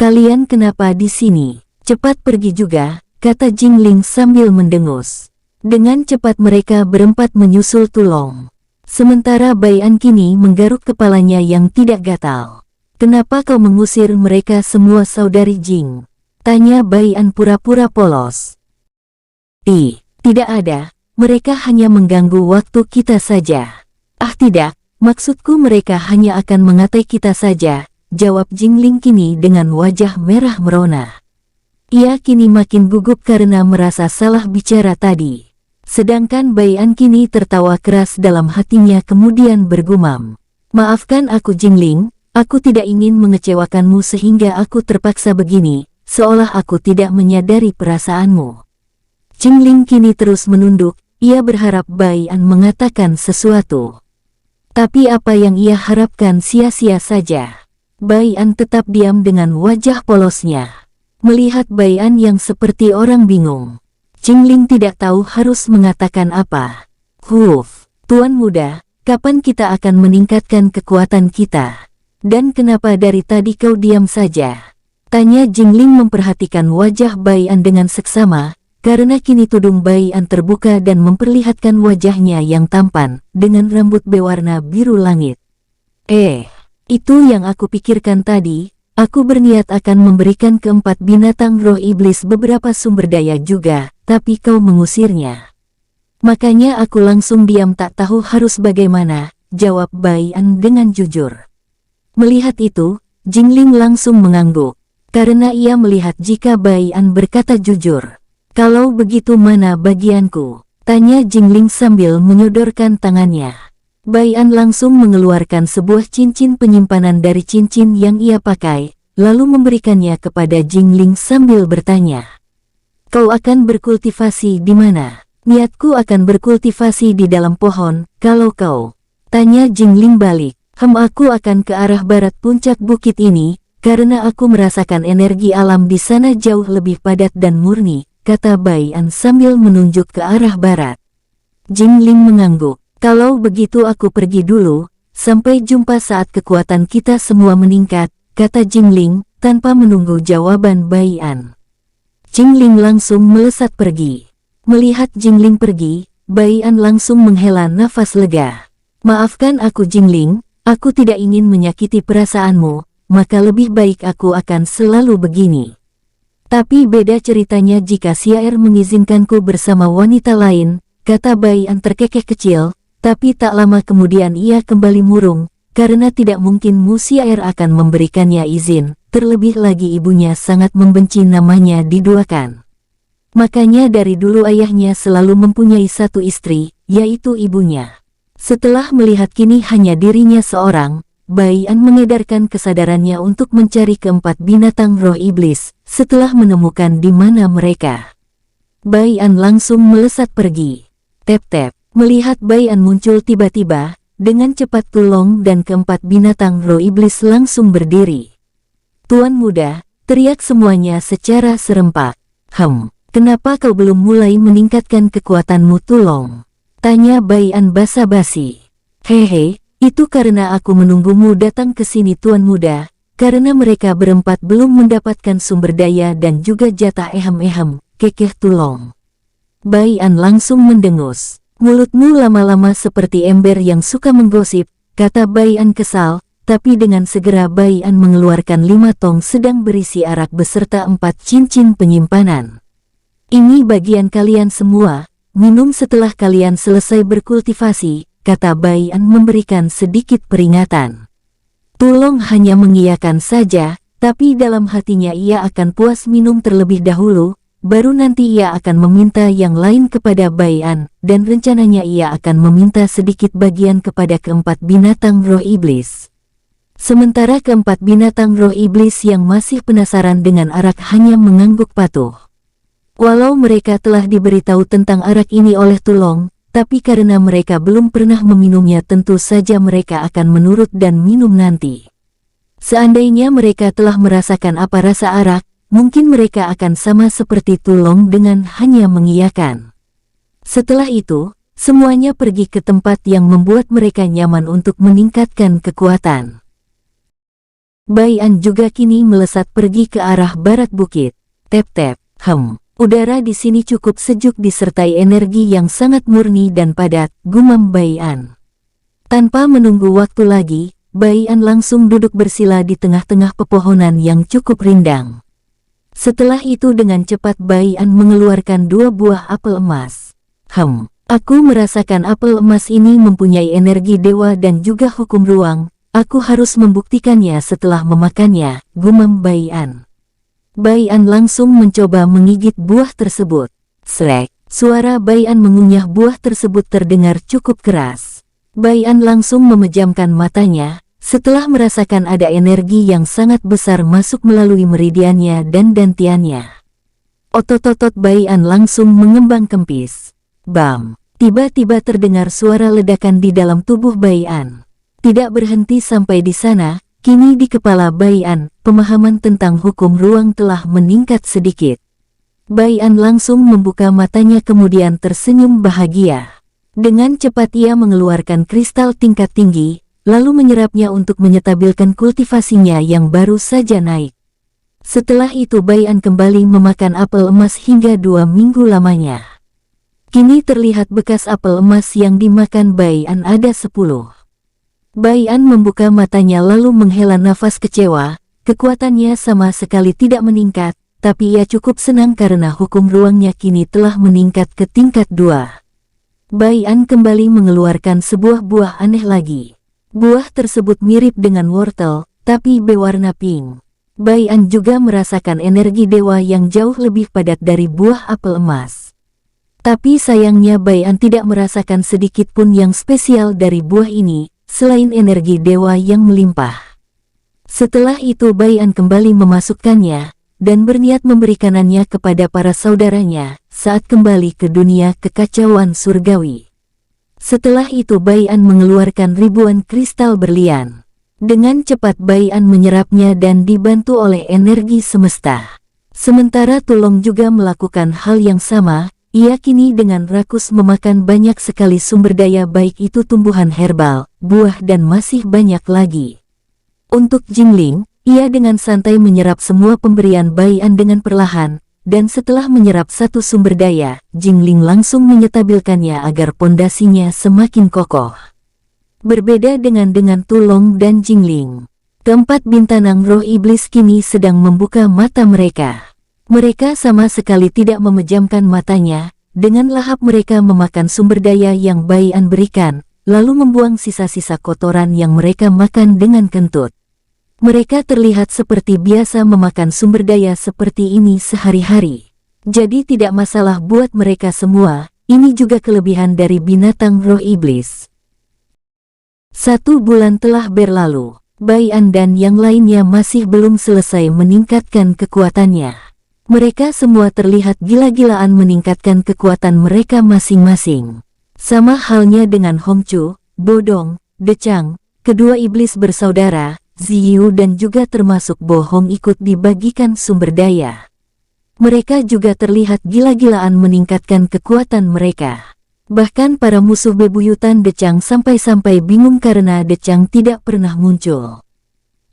Kalian kenapa di sini? Cepat pergi juga, kata Jingling sambil mendengus. Dengan cepat mereka berempat menyusul Tulong. Sementara Bai An kini menggaruk kepalanya yang tidak gatal. Kenapa kau mengusir mereka semua saudari Jing? Tanya Bai An pura-pura polos. Tidak ada, mereka hanya mengganggu waktu kita saja. Tidak. Maksudku mereka hanya akan mengatai kita saja, jawab Jingling kini dengan wajah merah merona. Ia kini makin gugup karena merasa salah bicara tadi. Sedangkan Bai An kini tertawa keras dalam hatinya kemudian bergumam. Maafkan aku Jingling, aku tidak ingin mengecewakanmu sehingga aku terpaksa begini, seolah aku tidak menyadari perasaanmu. Jingling kini terus menunduk, ia berharap Bai An mengatakan sesuatu. Tapi apa yang ia harapkan sia-sia saja. Bai An tetap diam dengan wajah polosnya. Melihat Bai An yang seperti orang bingung, Jingling tidak tahu harus mengatakan apa. Tuan muda, kapan kita akan meningkatkan kekuatan kita? Dan kenapa dari tadi kau diam saja? Tanya Jingling memperhatikan wajah Bai An dengan seksama, karena kini tudung Bai An terbuka dan memperlihatkan wajahnya yang tampan, dengan rambut berwarna biru langit. Itu yang aku pikirkan tadi. Aku berniat akan memberikan keempat binatang roh iblis beberapa sumber daya juga, tapi kau mengusirnya. Makanya aku langsung diam tak tahu harus bagaimana, jawab Bai An dengan jujur. Melihat itu, Jingling langsung mengangguk, karena ia melihat jika Bai An berkata jujur. Kalau begitu mana bagianku? Tanya Jingling sambil menyodorkan tangannya. Bai An langsung mengeluarkan sebuah cincin penyimpanan dari cincin yang ia pakai, lalu memberikannya kepada Jingling sambil bertanya. Kau akan berkultivasi di mana? Niatku akan berkultivasi di dalam pohon, kalau kau? Tanya Jingling balik. Aku akan ke arah barat puncak bukit ini, karena aku merasakan energi alam di sana jauh lebih padat dan murni, kata Bai An sambil menunjuk ke arah barat. Jingling mengangguk. Kalau begitu aku pergi dulu, sampai jumpa saat kekuatan kita semua meningkat, kata Jingling, tanpa menunggu jawaban Bai An. Jingling langsung melesat pergi. Melihat Jingling pergi, Bai An langsung menghela nafas lega. Maafkan aku Jingling, aku tidak ingin menyakiti perasaanmu, maka lebih baik aku akan selalu begini. Tapi beda ceritanya jika Xiaer mengizinkanku bersama wanita lain, kata Bai An terkekeh kecil. Tapi tak lama kemudian ia kembali murung, karena tidak mungkin Mu Xiaer akan memberikannya izin, terlebih lagi ibunya sangat membenci namanya diduakan. Makanya dari dulu ayahnya selalu mempunyai satu istri, yaitu ibunya. Setelah melihat kini hanya dirinya seorang, Bai An mengedarkan kesadarannya untuk mencari keempat binatang roh iblis, setelah menemukan di mana mereka. Bai An langsung melesat pergi. Tep-tep. Melihat Bai An muncul tiba-tiba, dengan cepat Tulong dan keempat binatang roh iblis langsung berdiri. Tuan muda, teriak semuanya secara serempak. Kenapa kau belum mulai meningkatkan kekuatanmu Tulong? Tanya Bai An basa-basi. Hehe, itu karena aku menunggumu datang ke sini tuan muda, karena mereka berempat belum mendapatkan sumber daya dan juga jatah ehem-ehem, kekeh Tulong. Bai An langsung mendengus. Mulutmu lama-lama seperti ember yang suka menggosip, kata Bai An kesal, tapi dengan segera Bai An mengeluarkan 5 tong sedang berisi arak beserta 4 cincin penyimpanan. Ini bagian kalian semua, minum setelah kalian selesai berkultivasi, kata Bai An memberikan sedikit peringatan. Tulong hanya mengiyakan saja, tapi dalam hatinya ia akan puas minum terlebih dahulu, baru nanti ia akan meminta yang lain kepada Bai An, dan rencananya ia akan meminta sedikit bagian kepada keempat binatang roh iblis. Sementara keempat binatang roh iblis yang masih penasaran dengan arak hanya mengangguk patuh. Walau mereka telah diberitahu tentang arak ini oleh Tulong, tapi karena mereka belum pernah meminumnya tentu saja mereka akan menurut dan minum nanti. Seandainya mereka telah merasakan apa rasa arak, mungkin mereka akan sama seperti Tulong dengan hanya mengiyakan. Setelah itu, semuanya pergi ke tempat yang membuat mereka nyaman untuk meningkatkan kekuatan. Bai An juga kini melesat pergi ke arah barat bukit. Tep-tep, udara di sini cukup sejuk disertai energi yang sangat murni dan padat, gumam Bai An. Tanpa menunggu waktu lagi, Bai An langsung duduk bersila di tengah-tengah pepohonan yang cukup rindang. Setelah itu dengan cepat Bai An mengeluarkan 2 buah apel emas. Aku merasakan apel emas ini mempunyai energi dewa dan juga hukum ruang, aku harus membuktikannya setelah memakannya, gumam Bai An. Bai An langsung mencoba menggigit buah tersebut. Srek, suara Bai An mengunyah buah tersebut terdengar cukup keras. Bai An langsung memejamkan matanya, setelah merasakan ada energi yang sangat besar masuk melalui meridiannya dan dantiannya. Otot-otot Bai An langsung mengembang kempis. Bam! Tiba-tiba terdengar suara ledakan di dalam tubuh Bai An. Tidak berhenti sampai di sana, Kini di kepala Bai An, pemahaman tentang hukum ruang telah meningkat sedikit. Bai An langsung membuka matanya kemudian tersenyum bahagia. Dengan cepat ia mengeluarkan kristal tingkat tinggi, lalu menyerapnya untuk menyetabilkan kultivasinya yang baru saja naik. Setelah itu Bai An kembali memakan apel emas hingga 2 minggu lamanya. Kini terlihat bekas apel emas yang dimakan Bai An ada 10. Bai An membuka matanya lalu menghela nafas kecewa, kekuatannya sama sekali tidak meningkat, tapi ia cukup senang karena hukum ruangnya kini telah meningkat ke tingkat 2. Bai An kembali mengeluarkan sebuah buah aneh lagi. Buah tersebut mirip dengan wortel, tapi berwarna pink. Bai An juga merasakan energi dewa yang jauh lebih padat dari buah apel emas. Tapi sayangnya Bai An tidak merasakan sedikit pun yang spesial dari buah ini, selain energi dewa yang melimpah. Setelah itu Bai An kembali memasukkannya, dan berniat memberikannya kepada para saudaranya, saat kembali ke dunia kekacauan surgawi. Setelah itu Bai An mengeluarkan ribuan kristal berlian. Dengan cepat Bai An menyerapnya dan dibantu oleh energi semesta. Sementara Tulong juga melakukan hal yang sama, ia kini dengan rakus memakan banyak sekali sumber daya baik itu tumbuhan herbal, buah dan masih banyak lagi. Untuk Jingling, ia dengan santai menyerap semua pemberian Bai An dengan perlahan, dan setelah menyerap satu sumber daya, Jingling langsung menyetabilkannya agar pondasinya semakin kokoh. Berbeda dengan Tulong dan Jingling, keempat bintanang roh iblis kini sedang membuka mata mereka. Mereka sama sekali tidak memejamkan matanya, dengan lahap mereka memakan sumber daya yang Bai An berikan, lalu membuang sisa-sisa kotoran yang mereka makan dengan kentut. Mereka terlihat seperti biasa memakan sumber daya seperti ini sehari-hari. Jadi tidak masalah buat mereka semua, ini juga kelebihan dari binatang roh iblis. 1 bulan telah berlalu, Bai An dan yang lainnya masih belum selesai meningkatkan kekuatannya. Mereka semua terlihat gila-gilaan meningkatkan kekuatan mereka masing-masing. Sama halnya dengan Hongchu, Bodong, Decang, kedua iblis bersaudara, Ziyu dan juga termasuk Bo Hong ikut dibagikan sumber daya. Mereka juga terlihat gila-gilaan meningkatkan kekuatan mereka. Bahkan para musuh bebuyutan Decang sampai-sampai bingung karena Decang tidak pernah muncul.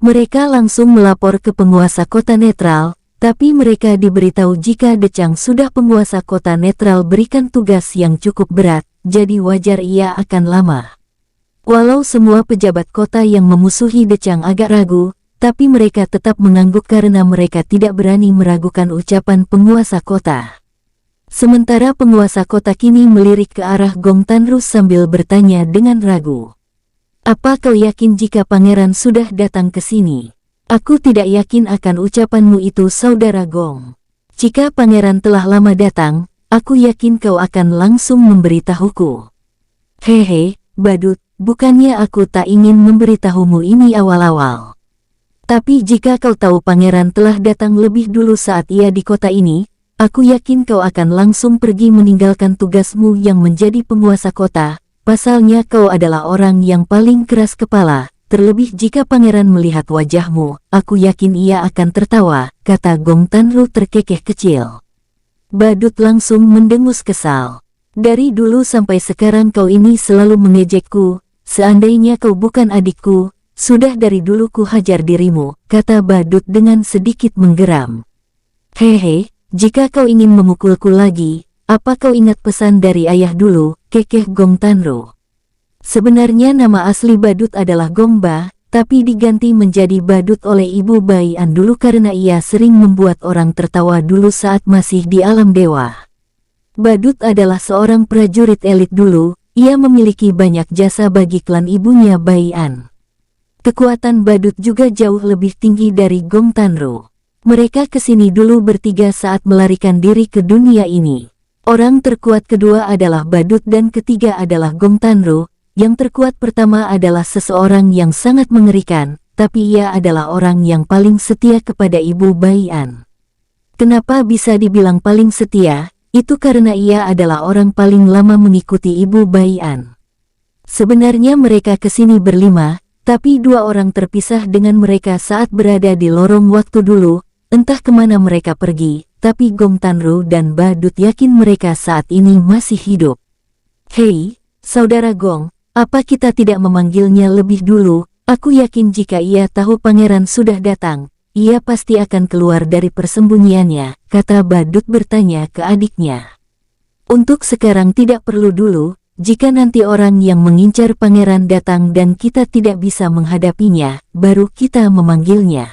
Mereka langsung melapor ke penguasa kota netral, tapi mereka diberitahu jika Decang sudah penguasa kota netral berikan tugas yang cukup berat, jadi wajar ia akan lama. Walau semua pejabat kota yang memusuhi Decang agak ragu, tapi mereka tetap mengangguk karena mereka tidak berani meragukan ucapan penguasa kota. Sementara penguasa kota kini melirik ke arah Gong Tanru sambil bertanya dengan ragu. Apa kau yakin jika pangeran sudah datang ke sini? Aku tidak yakin akan ucapanmu itu saudara Gong. Jika pangeran telah lama datang, aku yakin kau akan langsung memberitahuku. Hehe, badut, bukannya aku tak ingin memberitahumu ini awal-awal. Tapi jika kau tahu pangeran telah datang lebih dulu saat ia di kota ini, aku yakin kau akan langsung pergi meninggalkan tugasmu yang menjadi penguasa kota. Pasalnya kau adalah orang yang paling keras kepala. Terlebih jika pangeran melihat wajahmu, aku yakin ia akan tertawa, kata Gong Tanru terkekeh kecil. Badut langsung mendengus kesal. Dari dulu sampai sekarang kau ini selalu mengejekku, seandainya kau bukan adikku, sudah dari dulu ku hajar dirimu, kata Badut dengan sedikit menggeram. Hehe, jika kau ingin memukulku lagi, apa kau ingat pesan dari ayah dulu, kekeh Gong Tanru. Sebenarnya nama asli Badut adalah Gongba, tapi diganti menjadi Badut oleh ibu Bai An dulu karena ia sering membuat orang tertawa dulu saat masih di alam dewa. Badut adalah seorang prajurit elit dulu, ia memiliki banyak jasa bagi klan ibunya Bai An. Kekuatan Badut juga jauh lebih tinggi dari Gong Tanru. Mereka kesini dulu bertiga saat melarikan diri ke dunia ini. Orang terkuat kedua adalah Badut dan ketiga adalah Gong Tanru. Yang terkuat pertama adalah seseorang yang sangat mengerikan, tapi ia adalah orang yang paling setia kepada ibu Bai An. Kenapa bisa dibilang paling setia? Itu karena ia adalah orang paling lama mengikuti ibu Bai An. Sebenarnya mereka kesini berlima, Tapi dua orang terpisah dengan mereka saat berada di lorong waktu dulu, entah kemana mereka pergi, tapi Gong Tanru dan Badut yakin mereka saat ini masih hidup. Hei, Saudara Gong, apa kita tidak memanggilnya lebih dulu? Aku yakin jika ia tahu pangeran sudah datang, ia pasti akan keluar dari persembunyiannya, kata Badut bertanya ke adiknya. Untuk sekarang tidak perlu dulu. Jika nanti orang yang mengincar pangeran datang dan kita tidak bisa menghadapinya, baru kita memanggilnya.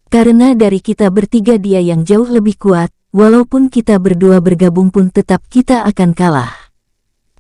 Karena dari kita bertiga dia yang jauh lebih kuat, walaupun kita berdua bergabung pun tetap kita akan kalah.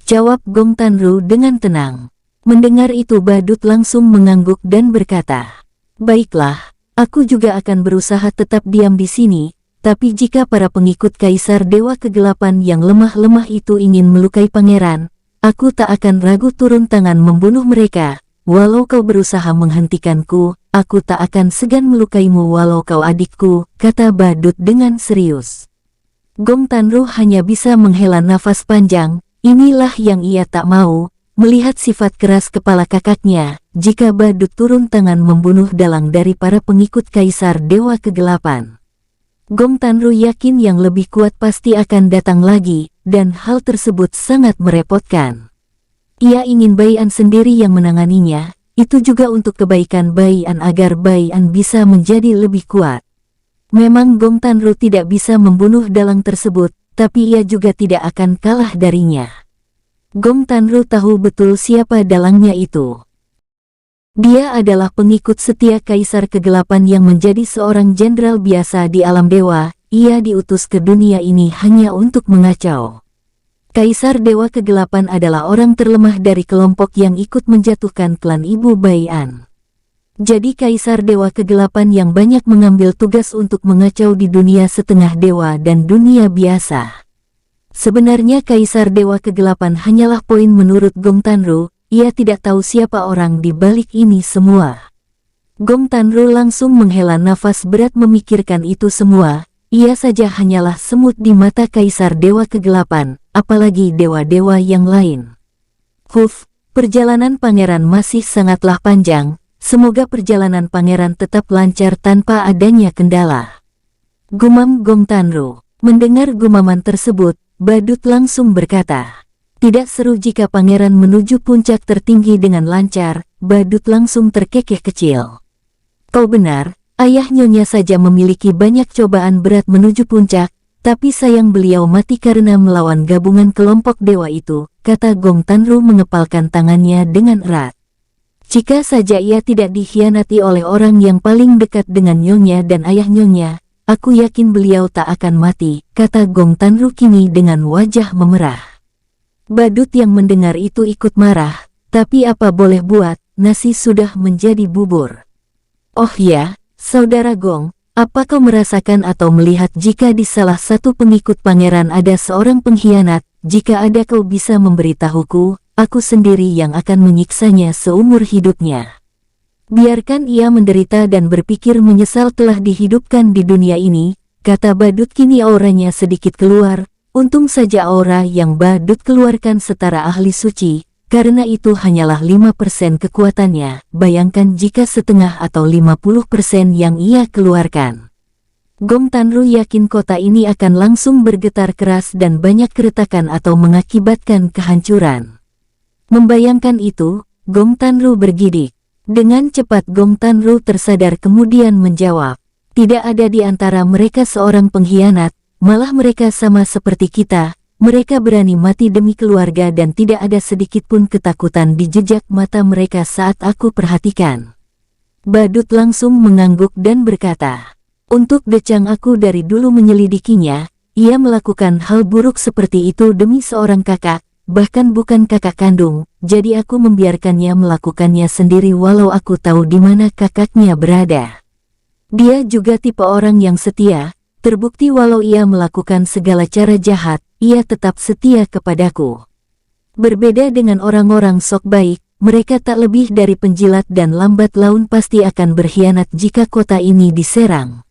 Jawab Gong Tanru dengan tenang. Mendengar itu Badut langsung mengangguk dan berkata, "Baiklah, aku juga akan berusaha tetap diam di sini. Tapi jika para pengikut Kaisar Dewa Kegelapan yang lemah-lemah itu ingin melukai pangeran, aku tak akan ragu turun tangan membunuh mereka. Walau kau berusaha menghentikanku, aku tak akan segan melukaimu walau kau adikku," kata Badut dengan serius. Gong Tanru hanya bisa menghela nafas panjang. Inilah yang ia tak mau, melihat sifat keras kepala kakaknya. Jika Badut turun tangan membunuh dalang dari para pengikut Kaisar Dewa Kegelapan, Gong Tanru yakin yang lebih kuat pasti akan datang lagi, dan hal tersebut sangat merepotkan. Ia ingin Bai An sendiri yang menanganinya, itu juga untuk kebaikan Bai An agar Bai An bisa menjadi lebih kuat. Memang Gong Tanru tidak bisa membunuh dalang tersebut, tapi ia juga tidak akan kalah darinya. Gong Tanru tahu betul siapa dalangnya itu. Dia adalah pengikut setia Kaisar Kegelapan yang menjadi seorang jenderal biasa di alam dewa. Ia diutus ke dunia ini hanya untuk mengacau. Kaisar Dewa Kegelapan adalah orang terlemah dari kelompok yang ikut menjatuhkan klan Ibu Bai An. Jadi Kaisar Dewa Kegelapan yang banyak mengambil tugas untuk mengacau di dunia setengah dewa dan dunia biasa. Sebenarnya Kaisar Dewa Kegelapan hanyalah poin menurut Gong Tanru. Ia tidak tahu siapa orang di balik ini semua. Gong Tanru langsung menghela nafas berat memikirkan itu semua. Ia saja hanyalah semut di mata Kaisar Dewa Kegelapan, apalagi dewa-dewa yang lain. Perjalanan pangeran masih sangatlah panjang. Semoga perjalanan pangeran tetap lancar tanpa adanya kendala, gumam Gong Tanru. Mendengar gumaman tersebut, Badut langsung berkata, "Tidak seru jika pangeran menuju puncak tertinggi dengan lancar." Badut langsung terkekeh kecil. "Kau benar, ayah nyonya saja memiliki banyak cobaan berat menuju puncak, tapi sayang beliau mati karena melawan gabungan kelompok dewa itu," kata Gong Tanru mengepalkan tangannya dengan erat. "Jika saja ia tidak dikhianati oleh orang yang paling dekat dengan nyonya dan ayah nyonya, aku yakin beliau tak akan mati," kata Gong Tanru kini dengan wajah memerah. Badut yang mendengar itu ikut marah, tapi apa boleh buat, nasi sudah menjadi bubur. "Oh ya, Saudara Gong, apa kau merasakan atau melihat jika di salah satu pengikut pangeran ada seorang pengkhianat? Jika ada kau bisa memberitahuku, aku sendiri yang akan menyiksanya seumur hidupnya. Biarkan ia menderita dan berpikir menyesal telah dihidupkan di dunia ini," kata Badut kini auranya sedikit keluar. Untung saja aura yang Badut keluarkan setara ahli suci, karena itu hanyalah 5% kekuatannya. Bayangkan jika setengah atau 50% yang ia keluarkan. Gong Tanru yakin kota ini akan langsung bergetar keras dan banyak keretakan atau mengakibatkan kehancuran. Membayangkan itu, Gong Tanru bergidik. Dengan cepat Gong Tanru tersadar kemudian menjawab, "Tidak ada di antara mereka seorang pengkhianat. Malah mereka sama seperti kita, mereka berani mati demi keluarga dan tidak ada sedikit pun ketakutan di jejak mata mereka saat aku perhatikan." Badut langsung mengangguk dan berkata, "Untuk Decang aku dari dulu menyelidikinya, ia melakukan hal buruk seperti itu demi seorang kakak, bahkan bukan kakak kandung, jadi aku membiarkannya melakukannya sendiri walau aku tahu di mana kakaknya berada. Dia juga tipe orang yang setia. Terbukti walau ia melakukan segala cara jahat, ia tetap setia kepadaku. Berbeda dengan orang-orang sok baik, mereka tak lebih dari penjilat dan lambat laun pasti akan berkhianat jika kota ini diserang."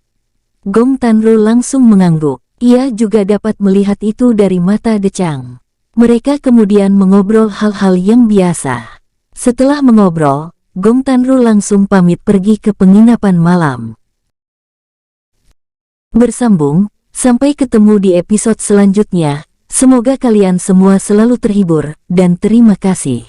Gong Tanru langsung mengangguk. Ia juga dapat melihat itu dari mata Decang. Mereka kemudian mengobrol hal-hal yang biasa. Setelah mengobrol, Gong Tanru langsung pamit pergi ke penginapan malam. Bersambung, sampai ketemu di episode selanjutnya. Semoga kalian semua selalu terhibur, dan terima kasih.